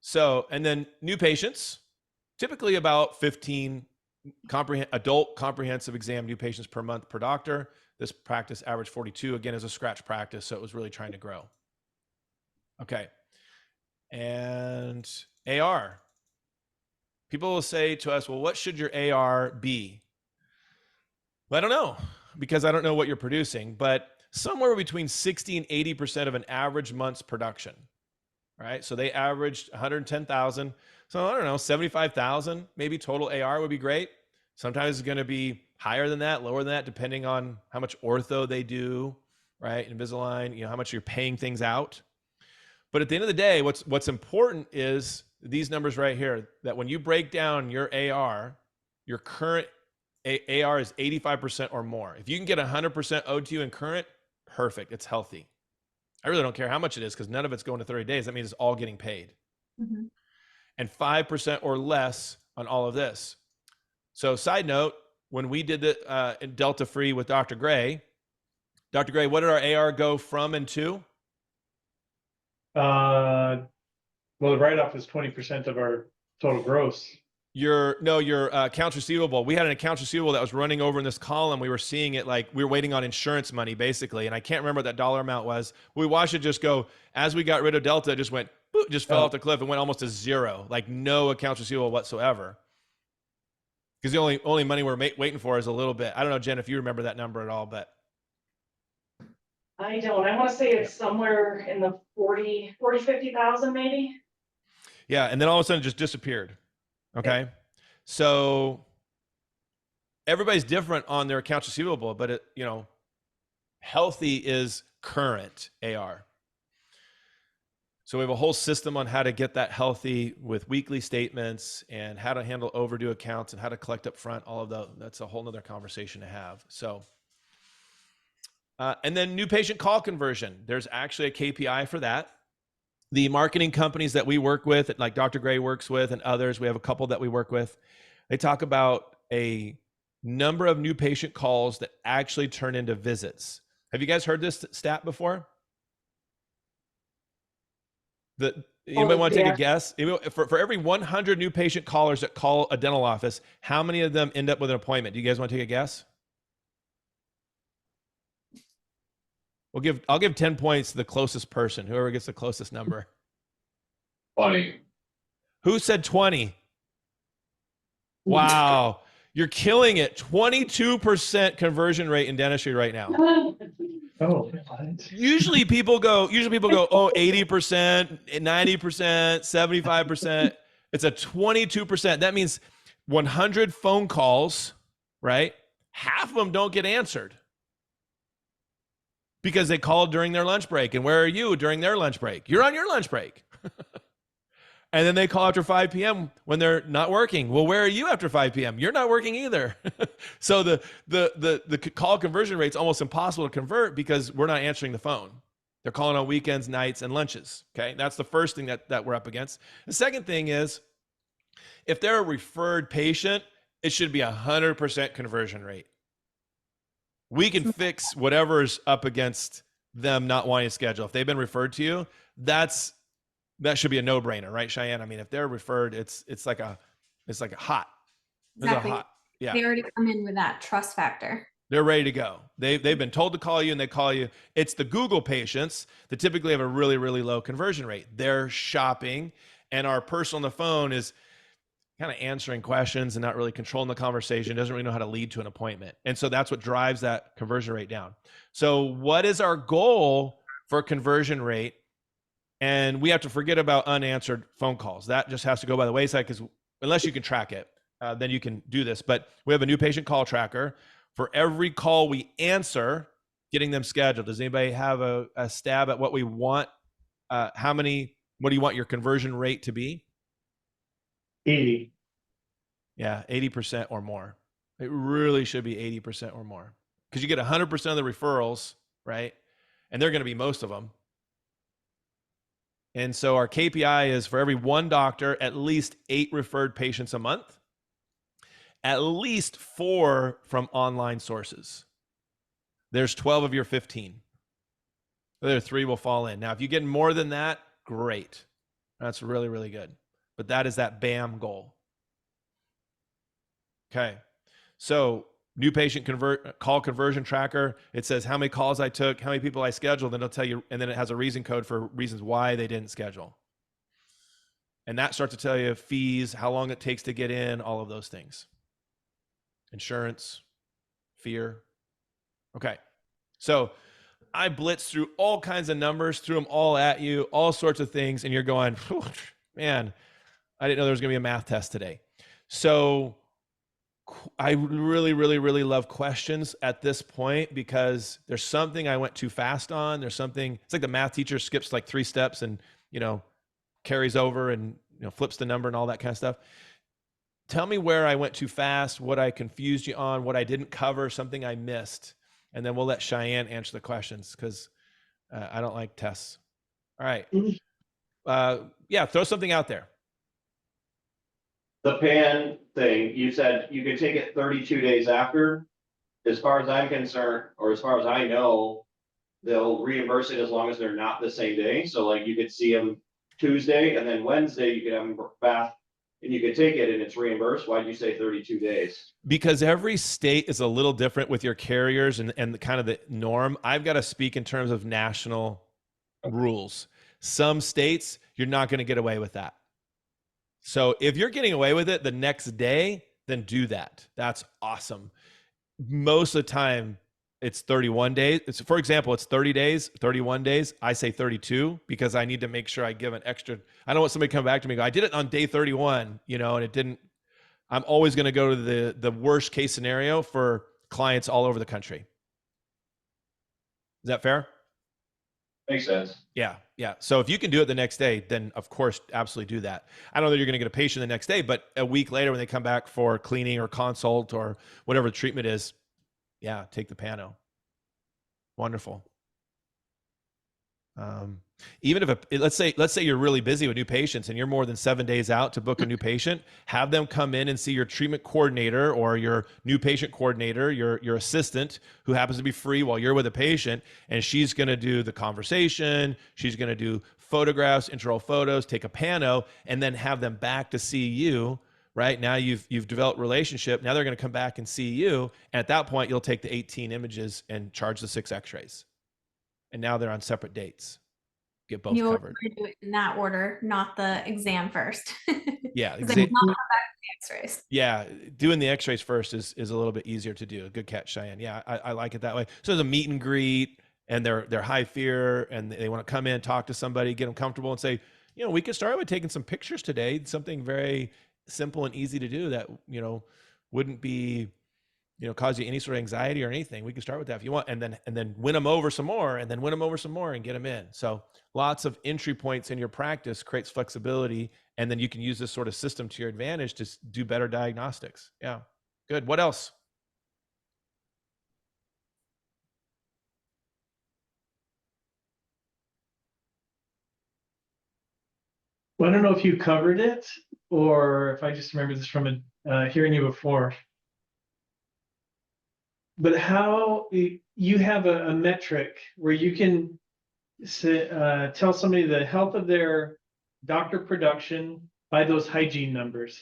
So, and then new patients, typically about 15 adult comprehensive exam new patients per month per doctor. This practice averaged 42, again, as a scratch practice. So it was really trying to grow. Okay. And AR. People will say to us, well, what should your AR be? Well, I don't know, because I don't know what you're producing, but somewhere between 60 and 80% of an average month's production, right? So they averaged 110,000. So I don't know, 75,000 maybe total AR would be great. Sometimes it's going to be higher than that, lower than that, depending on how much ortho they do, right? Invisalign, you know, how much you're paying things out. But at the end of the day, what's important is these numbers right here, that when you break down your AR, your current AR is 85% or more. If you can get 100% OTU in current, perfect. It's healthy. I really don't care how much it is because none of it's going to 30 days. That means it's all getting paid. Mm-hmm. And 5% or less on all of this. So side note, when we did the Delta Free with Dr. Gray, what did our AR go from and to? Well, the write-off is 20% of our total gross. Your accounts receivable. We had an accounts receivable that was running over in this column. We were seeing it like we were waiting on insurance money, basically. And I can't remember what that dollar amount was. We watched it just go, as we got rid of Delta, it just went, boop, just fell off the cliff and went almost to zero, like no accounts receivable whatsoever. Because the only money we're waiting for is a little bit. I don't know, Jen, if you remember that number at all, but. I don't. I want to say it's somewhere in the 50,000 maybe. Yeah, and then all of a sudden it just disappeared. Okay. Yeah. So everybody's different on their accounts receivable, but healthy is current AR. So we have a whole system on how to get that healthy with weekly statements and how to handle overdue accounts and how to collect up front, all of that. That's a whole nother conversation to have. So And then new patient call conversion. There's actually a KPI for that. The marketing companies that we work with, like Dr. Gray works with and others, we have a couple that we work with, they talk about a number of new patient calls that actually turn into visits. Have you guys heard this stat before? Anybody want to take a guess? For every 100 new patient callers that call a dental office, how many of them end up with an appointment? Do you guys want to take a guess? I'll give 10 points to the closest person, whoever gets the closest number. 20. Who said 20? Wow. You're killing it. 22% conversion rate in dentistry right now. Oh, what? Usually people go, oh, 80%, 90%, 75%. It's a 22%. That means 100 phone calls, right? Half of them don't get answered because they called during their lunch break. And where are you during their lunch break? You're on your lunch break. And then they call after 5 p.m. when they're not working. Well, where are you after 5 p.m.? You're not working either. So the call conversion rate's almost impossible to convert because we're not answering the phone. They're calling on weekends, nights, and lunches. Okay, that's the first thing that we're up against. The second thing is, if they're a referred patient, it should be 100% conversion rate. We can fix whatever's up against them not wanting to schedule. If they've been referred to you, that should be a no-brainer, right, Cheyenne? I mean, if they're referred, it's like a hot. Exactly. Yeah. They already come in with that trust factor. They're ready to go. They've been told to call you and they call you. It's the Google patients that typically have a really, really low conversion rate. They're shopping and our person on the phone is kind of answering questions and not really controlling the conversation, doesn't really know how to lead to an appointment. And so that's what drives that conversion rate down. So what is our goal for conversion rate? And we have to forget about unanswered phone calls. That just has to go by the wayside because unless you can track it, then you can do this. But we have a new patient call tracker. For every call we answer, getting them scheduled. Does anybody have a stab at what we want? What do you want your conversion rate to be? 80. Yeah, 80% or more. It really should be 80% or more because you get 100% of the referrals, right? And they're going to be most of them. And so our KPI is for every one doctor, at least 8 referred patients a month, at least 4 from online sources. There's 12 of your 15. The other 3 will fall in. Now, if you get more than that, great. That's really, really good. But that is that BAM goal. Okay. So new patient call conversion tracker. It says how many calls I took, how many people I scheduled, and it'll tell you, and then it has a reason code for reasons why they didn't schedule. And that starts to tell you fees, how long it takes to get in, all of those things. Insurance, fear. Okay. So I blitzed through all kinds of numbers, threw them all at you, all sorts of things, and you're going, man, I didn't know there was going to be a math test today. So I really, really, really love questions at this point because there's something I went too fast on. There's something, it's like the math teacher skips like 3 steps and, carries over and, flips the number and all that kind of stuff. Tell me where I went too fast, what I confused you on, what I didn't cover, something I missed. And then we'll let Cheyenne answer the questions because I don't like tests. All right. Yeah, throw something out there. The pan thing, you said you could take it 32 days after. As far as I'm concerned, or as far as I know, they'll reimburse it as long as they're not the same day. So like you could see them Tuesday and then Wednesday you could have them back and you could take it and it's reimbursed. Why'd you say 32 days? Because every state is a little different with your carriers and the kind of the norm. I've got to speak in terms of national rules. Some states, you're not going to get away with that. So if you're getting away with it the next day, then do that. That's awesome. Most of the time, it's 31 days. For example, it's 30 days, 31 days. I say 32 because I need to make sure I give an extra. I don't want somebody to come back to me and go, I did it on day 31, and it didn't. I'm always going to go to the worst case scenario for clients all over the country. Is that fair? Makes sense. Yeah. So if you can do it the next day, then of course, absolutely do that. I don't know that you're going to get a patient the next day, but a week later when they come back for cleaning or consult or whatever the treatment is, yeah, take the pano. Wonderful. Even if let's say you're really busy with new patients and you're more than 7 days out to book a new patient, have them come in and see your treatment coordinator or your new patient coordinator, your assistant who happens to be free while you're with a patient, and she's going to do the conversation. She's going to do photographs, intraoral photos, take a pano, and then have them back to see you. Right now you've developed relationship. Now they're going to come back and see you. And at that point, you'll take the 18 images and charge the 6 x-rays. And now they're on separate dates. Get both You'll covered. do it in that order, not the exam first. Yeah, Because then not come back to the x-rays. yeah, doing the x-rays first is a little bit easier to do. Good catch, Cheyenne. Yeah, I like it that way. So there's a meet and greet, and they're high fear, and they want to come in, talk to somebody, get them comfortable, and say, we could start with taking some pictures today. Something very simple and easy to do that wouldn't be cause you any sort of anxiety or anything. We can start with that if you want, and then win them over some more, and then win them over some more, and get them in. So lots of entry points in your practice creates flexibility, and then you can use this sort of system to your advantage to do better diagnostics. Yeah, good. What else? Well, I don't know if you covered it or if I just remember this from hearing you before. But how you have a metric where you can tell somebody the health of their doctor production by those hygiene numbers.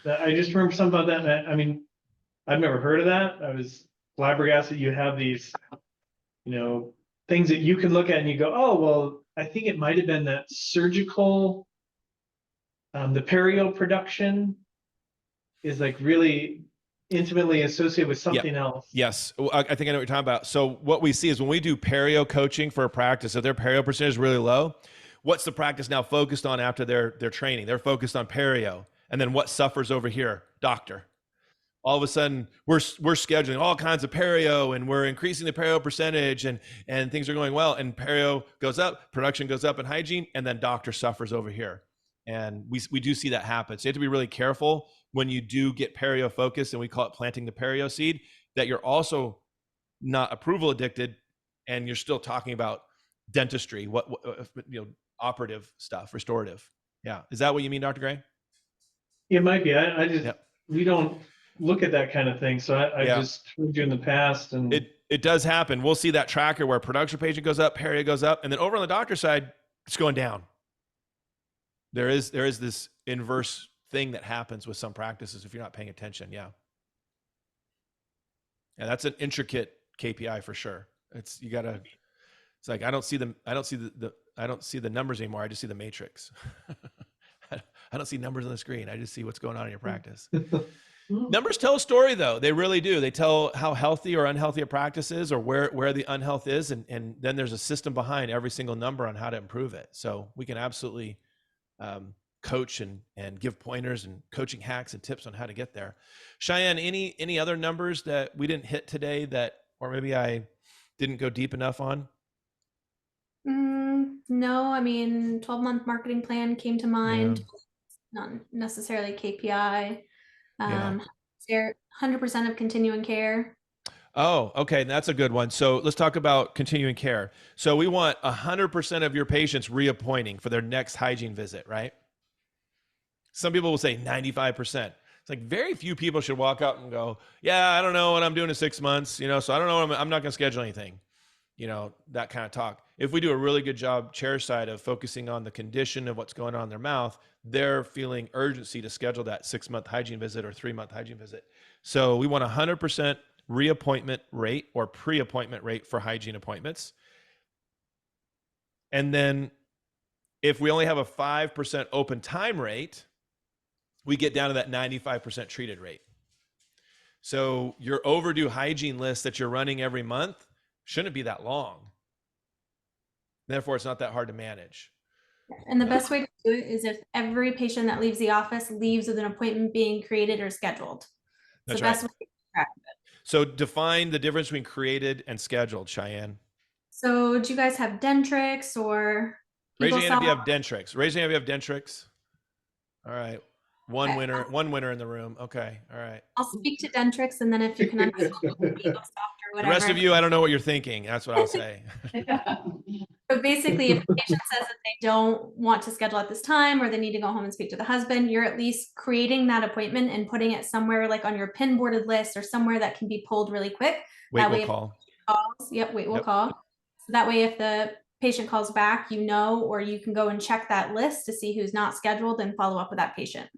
I just remember something about that. I mean, I've never heard of that. I was flabbergasted. You have these, things that you can look at and you go, oh, well, I think it might have been that surgical, the perio production is like really intimately associated with something else. Yes, I think I know what you're talking about. So what we see is when we do perio coaching for a practice, if their perio percentage is really low, what's the practice now focused on after their training? They're focused on perio. And then what suffers over here? Doctor. All of a sudden, we're scheduling all kinds of perio, and we're increasing the perio percentage, and things are going well. And perio goes up, production goes up in hygiene, and then doctor suffers over here. And we do see that happen. So you have to be really careful when you do get perio focused, and we call it planting the perio seed, that you're also not approval addicted, and you're still talking about dentistry, what operative stuff, restorative. Yeah, is that what you mean, Dr. Gray? It might be. I just we don't look at that kind of thing. So I just heard you in the past, and it does happen. We'll see that tracker where production patient goes up, perio goes up, and then over on the doctor side, it's going down. There is this inverse thing that happens with some practices if you're not paying attention. Yeah, that's an intricate KPI for sure. It's like I don't see the numbers anymore. I just see the matrix. I don't see numbers on the screen. I just see what's going on in your practice. Numbers tell a story, though. They really do. They tell how healthy or unhealthy a practice is, or where the unhealth is, and then there's a system behind every single number on how to improve it. So we can absolutely coach and give pointers and coaching hacks and tips on how to get there. Cheyenne, any other numbers that we didn't hit today or maybe I didn't go deep enough on? No, I mean, 12-month marketing plan came to mind. Not necessarily KPI. 100% of continuing care. Oh, okay. That's a good one. So let's talk about continuing care. So we want 100% of your patients reappointing for their next hygiene visit, right? Some people will say 95%. It's like very few people should walk out and go, yeah, I don't know what I'm doing in 6 months, so I don't know, I'm not going to schedule anything, that kind of talk. If we do a really good job chair side of focusing on the condition of what's going on in their mouth, they're feeling urgency to schedule that 6-month hygiene visit or 3-month hygiene visit. So we want 100% reappointment rate or pre-appointment rate for hygiene appointments. And then if we only have a 5% open time rate, we get down to that 95% treated rate. So your overdue hygiene list that you're running every month shouldn't be that long. Therefore, it's not that hard to manage. And the best way to do it is if every patient that leaves the office leaves with an appointment being created or scheduled. That's the best right. way to track it. So define the difference between created and scheduled, Cheyenne. So do you guys have Dentrix or? Raise your hand if you have Dentrix. Raise your hand if you have Dentrix. All right. One winner in the room. Okay. All right. I'll speak to Dentrix, and then if you can understand the software or The rest whatever. of you, I don't know what you're thinking. That's what I'll say. But basically, if the patient says that they don't want to schedule at this time, or they need to go home and speak to the husband, you're at least creating that appointment and putting it somewhere like on your pin boarded list or somewhere that can be pulled really quick. Wait, That we'll way, if call. calls, yep, wait, we'll Yep. call. So that way, if the patient calls back, you know, or you can go and check that list to see who's not scheduled and follow up with that patient.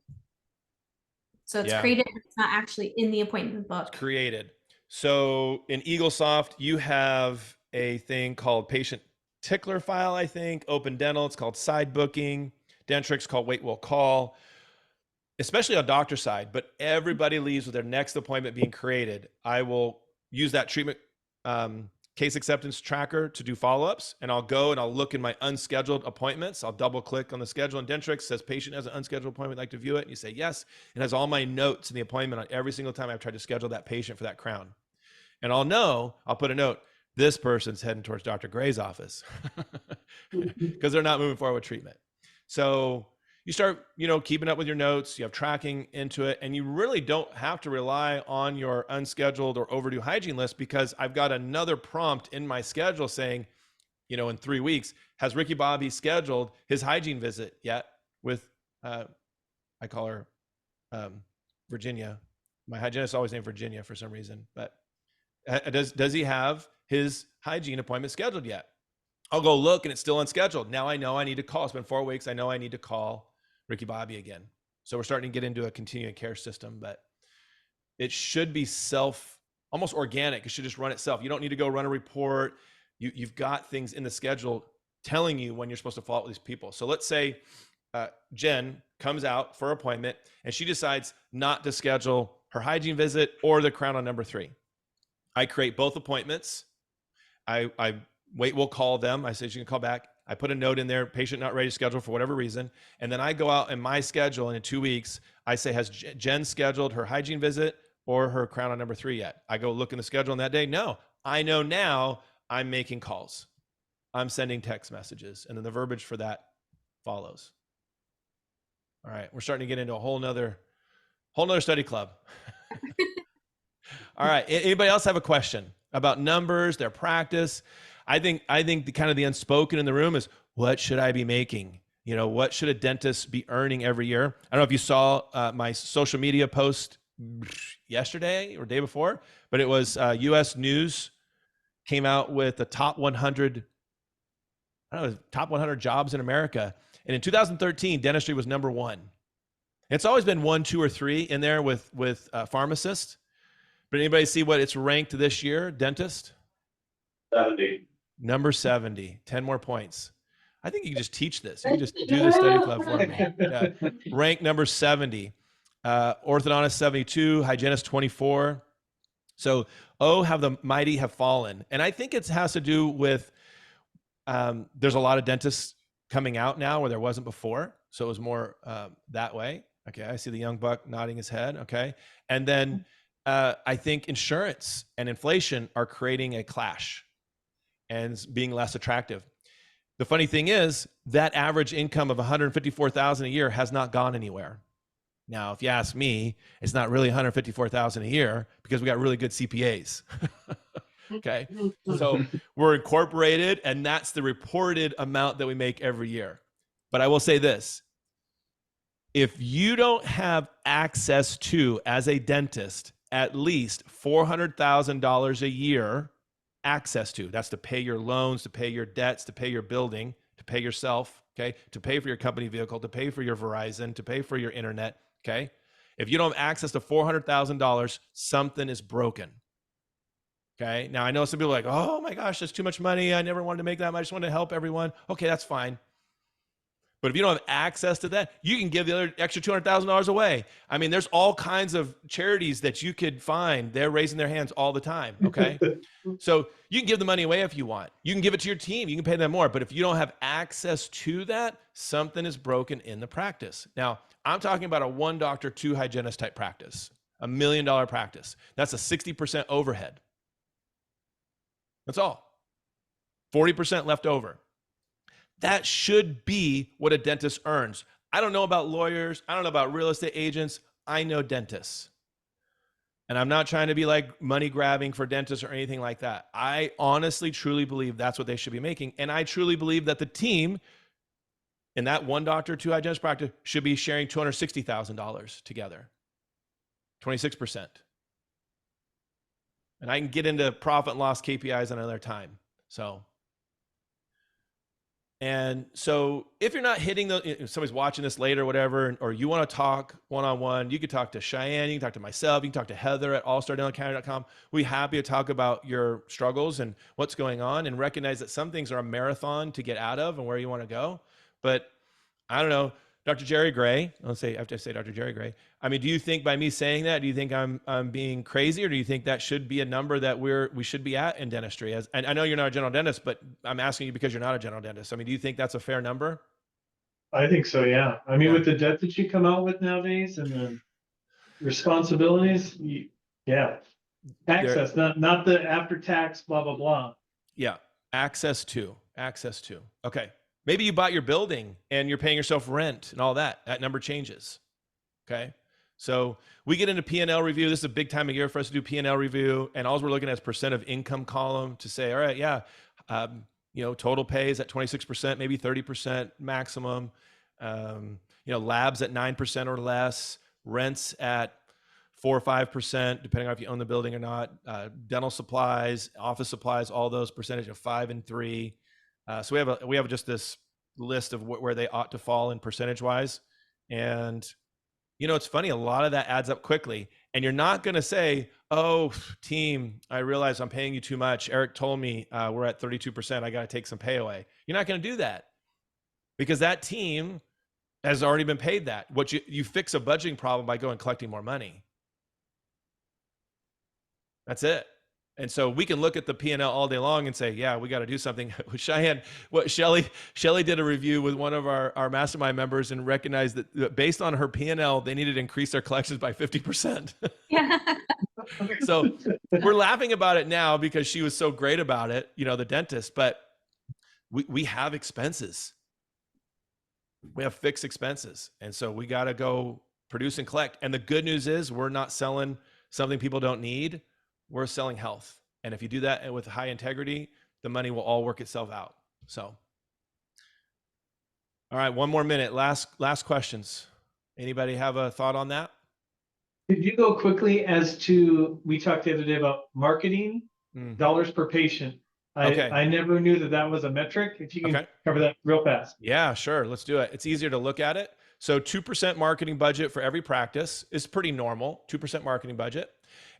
So it's Yeah. created, but it's not actually in the appointment book. Created. So in EagleSoft, you have a thing called patient tickler file, I think. Open Dental, it's called side booking. Dentrix called wait, we'll call. Especially on doctor side, but everybody leaves with their next appointment being created. I will use that treatment case acceptance tracker to do follow-ups, and I'll go and I'll look in my unscheduled appointments. I'll double click on the schedule, and Dentrix says patient has an unscheduled appointment, like to view it, and you say yes. It has all my notes in the appointment on every single time I've tried to schedule that patient for that crown. And I'll put a note, this person's heading towards Dr. Gray's office because they're not moving forward with treatment. So you start, keeping up with your notes, you have tracking into it, and you really don't have to rely on your unscheduled or overdue hygiene list, because I've got another prompt in my schedule saying, in 3 weeks, has Ricky Bobby scheduled his hygiene visit yet with, I call her Virginia. My hygienist always named Virginia for some reason, but does he have his hygiene appointment scheduled yet? I'll go look and it's still unscheduled. Now I know I need to call. It's been 4 weeks. I know I need to call Ricky Bobby again. So we're starting to get into a continuing care system, but it should be almost organic. It should just run itself. You don't need to go run a report. You've got things in the schedule telling you when you're supposed to follow up with these people. So let's say Jen comes out for an appointment and she decides not to schedule her hygiene visit or the crown on number 3. I create both appointments. I wait, we'll call them. I say, you can call back. I put a note in there, patient not ready to schedule for whatever reason. And then I go out in my schedule, and in 2 weeks, I say, has Jen scheduled her hygiene visit or her crown on number 3 yet? I go look in the schedule on that day. No, I know now I'm making calls. I'm sending text messages, and then the verbiage for that follows. All right. We're starting to get into a whole nother study club. All right. Anybody else have a question about numbers, their practice? I think the kind of the unspoken in the room is, what should I be making? What should a dentist be earning every year? I don't know if you saw my social media post yesterday or day before, but it was U.S. News came out with the top 100 jobs in America. And in 2013, dentistry was number 1. It's always been 1, 2, or 3 in there with pharmacists. But anybody see what it's ranked this year, dentist? 70. Number 70, 10 more points. I think you can just teach this. You can just do the study club for me. Yeah. Rank number 70. Orthodontist 72, hygienist 24. So, how the mighty have fallen. And I think it has to do with, there's a lot of dentists coming out now where there wasn't before. So it was more that way. Okay, I see the young buck nodding his head. Okay. And then I think insurance and inflation are creating a clash and being less attractive. The funny thing is that average income of $154,000 a year has not gone anywhere. Now, if you ask me, it's not really $154,000 a year because we got really good CPAs. Okay. So we're incorporated, and that's the reported amount that we make every year. But I will say this, if you don't have access to, as a dentist, at least $400,000 a year access to, that's to pay your loans, to pay your debts, to pay your building, to pay yourself, okay, to pay for your company vehicle, to pay for your Verizon, to pay for your internet, okay? If you don't have access to $400,000, something is broken, okay? Now, I know some people are like, oh my gosh, that's too much money. I never wanted to make that much. I just wanted to help everyone. Okay, that's fine. But if you don't have access to that, you can give the other extra $200,000 away. I mean, there's all kinds of charities that you could find. They're raising their hands all the time, okay? So you can give the money away if you want. You can give it to your team. You can pay them more. But if you don't have access to that, something is broken in the practice. Now, I'm talking about a 1 doctor, 2 hygienist type practice, $1 million practice. That's a 60% overhead. That's all. 40% left over. That should be what a dentist earns. I don't know about lawyers. I don't know about real estate agents. I know dentists. And I'm not trying to be like money grabbing for dentists or anything like that. I honestly, truly believe that's what they should be making. And I truly believe that the team in that one doctor, two hygienist practice should be sharing $260,000 together, 26%. And I can get into profit and loss KPIs another time. And so if you're not hitting if somebody's watching this later, whatever, or you want to talk one-on-one, you can talk to Cheyenne, you can talk to myself, you can talk to Heather at allstardentalacademy.com. We're happy to talk about your struggles and what's going on, and recognize that some things are a marathon to get out of and where you want to go. But I don't know, Dr. Jerry Gray, I have to say Dr. Jerry Gray. I mean, do you think by me saying that, do you think I'm being crazy, or do you think that should be a number that we should be at in dentistry? And I know you're not a general dentist, but I'm asking you because you're not a general dentist. I mean, do you think that's a fair number? I think so, yeah. I mean, Yeah. with the debt that you come out with nowadays and the responsibilities, yeah. Access, not the after-tax, blah, blah, blah. Yeah. Access to. Okay. Maybe you bought your building and you're paying yourself rent and all that. That number changes. Okay. So we get into P&L review. This is a big time of year for us to do P&L review. And all we're looking at is percent of income column to say, all right, yeah, total pay is at 26%, maybe 30% maximum. Labs at 9% or less, rents at 4 or 5%, depending on if you own the building or not. Dental supplies, office supplies, all those percentage of 5 and 3. So we have just this list of where they ought to fall in percentage wise. And it's funny, a lot of that adds up quickly. And you're not going to say, oh, team, I realize I'm paying you too much. Eric told me we're at 32%. I got to take some pay away. You're not going to do that, because that team has already been paid that. What you fix a budgeting problem by going collecting more money. That's it. And so we can look at the P&L all day long and say, yeah, we got to do something. Cheyenne, Shelly did a review with one of our mastermind members and recognized that based on her P&L, they needed to increase their collections by 50%. Yeah. So we're laughing about it now because she was so great about it, the dentist, but we have expenses. We have fixed expenses. And so we got to go produce and collect. And the good news is we're not selling something people don't need. We're selling health. And if you do that with high integrity, the money will all work itself out. So, all right, one more minute. Last questions. Anybody have a thought on that? Could you go quickly as to, we talked the other day about marketing, dollars per patient. I never knew that was a metric. If you can cover that real fast. Yeah, sure. Let's do it. It's easier to look at it. So 2% marketing budget for every practice is pretty normal, 2% marketing budget.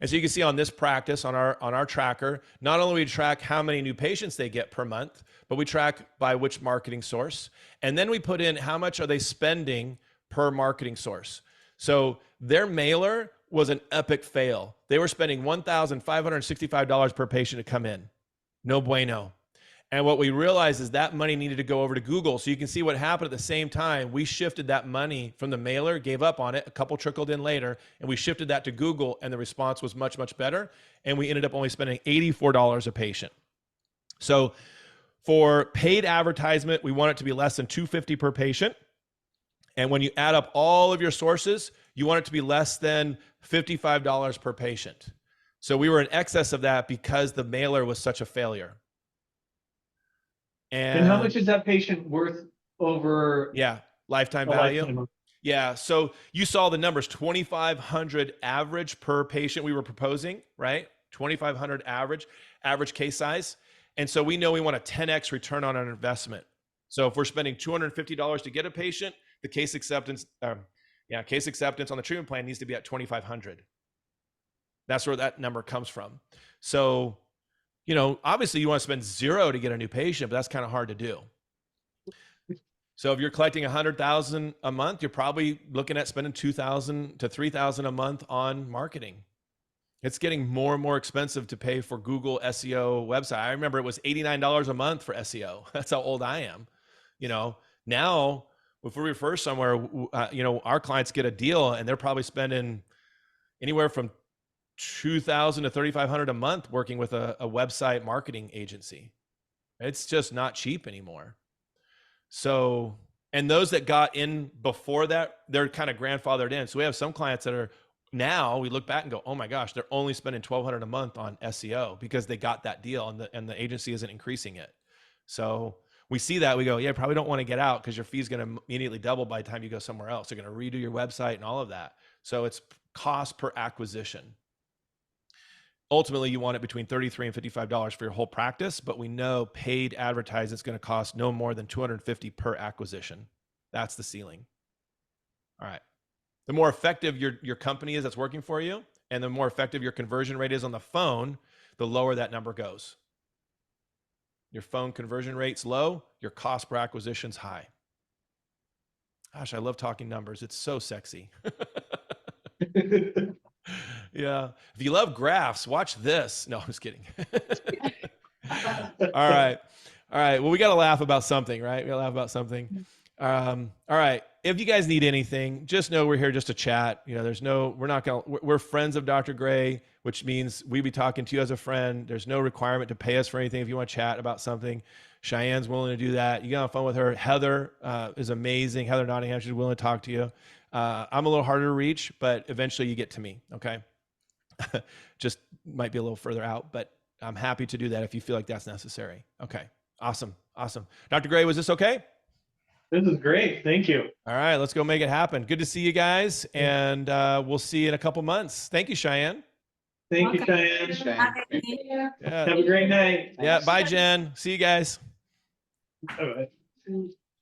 And so you can see on this practice, on our tracker, not only we track how many new patients they get per month, but we track by which marketing source. And then we put in how much are they spending per marketing source. So their mailer was an epic fail. They were spending $1,565 per patient to come in. No bueno. And what we realized is that money needed to go over to Google. So you can see what happened at the same time. We shifted that money from the mailer, gave up on it. A couple trickled in later, and we shifted that to Google, and the response was much, much better. And we ended up only spending $84 a patient. So for paid advertisement, we want it to be less than $250 per patient. And when you add up all of your sources, you want it to be less than $55 per patient. So we were in excess of that because the mailer was such a failure. And how much is that patient worth over? Yeah, lifetime value. Yeah, so you saw the numbers, 2,500 average per patient we were proposing, right? 2,500 average case size. And so we know we want a 10x return on our investment. So if we're spending $250 to get a patient, the case acceptance on the treatment plan needs to be at 2,500. That's where that number comes from. So obviously you want to spend $0 to get a new patient, but that's kind of hard to do. So if you're collecting $100,000 a month, you're probably looking at spending $2,000 to $3,000 a month on marketing. It's getting more and more expensive to pay for Google SEO website. I remember it was $89 a month for SEO. That's how old I am. Now if we refer somewhere, our clients get a deal and they're probably spending anywhere from $2,000 to $3,500 a month working with a website marketing agency. It's just not cheap anymore. So, and those that got in before that, they're kind of grandfathered in. So we have some clients that are Now we look back and go, oh my gosh, they're only spending $1,200 a month on SEO because they got that deal and the agency isn't increasing it. So we see that, we go, yeah, probably don't want to get out because your fee's going to immediately double by the time you go somewhere else. They're going to redo your website and all of that. So it's cost per acquisition. Ultimately, you want it between $33 and $55 for your whole practice, but we know paid advertising is going to cost no more than $250 per acquisition. That's the ceiling. All right. The more effective your company is that's working for you, and the more effective your conversion rate is on the phone, the lower that number goes. Your phone conversion rate's low, your cost per acquisition's high. Gosh, I love talking numbers. It's so sexy. Yeah. If you love graphs, watch this. No, I'm just kidding. All right. All right. Well, we got to laugh about something, right? We got to laugh about something. All right. If you guys need anything, just know we're here just to chat. You know, we're friends of Dr. Gray, which means we be talking to you as a friend. There's no requirement to pay us for anything. If you want to chat about something, Cheyenne's willing to do that. You get on the phone with her. Heather is amazing. Heather Nottingham, she's willing to talk to you. I'm a little harder to reach, but eventually you get to me. Okay. Just might be a little further out, but I'm happy to do that if you feel like that's necessary. Okay. Awesome. Awesome. Dr. Gray, was this okay? This is great. Thank you. All right, let's go make it happen. Good to see you guys, and we'll see you in a couple months. Thank you, Cheyenne. Thank you, Okay. Cheyenne. Yeah, Have a great night. yeah. Bye, Jen. See you guys. Bye-bye.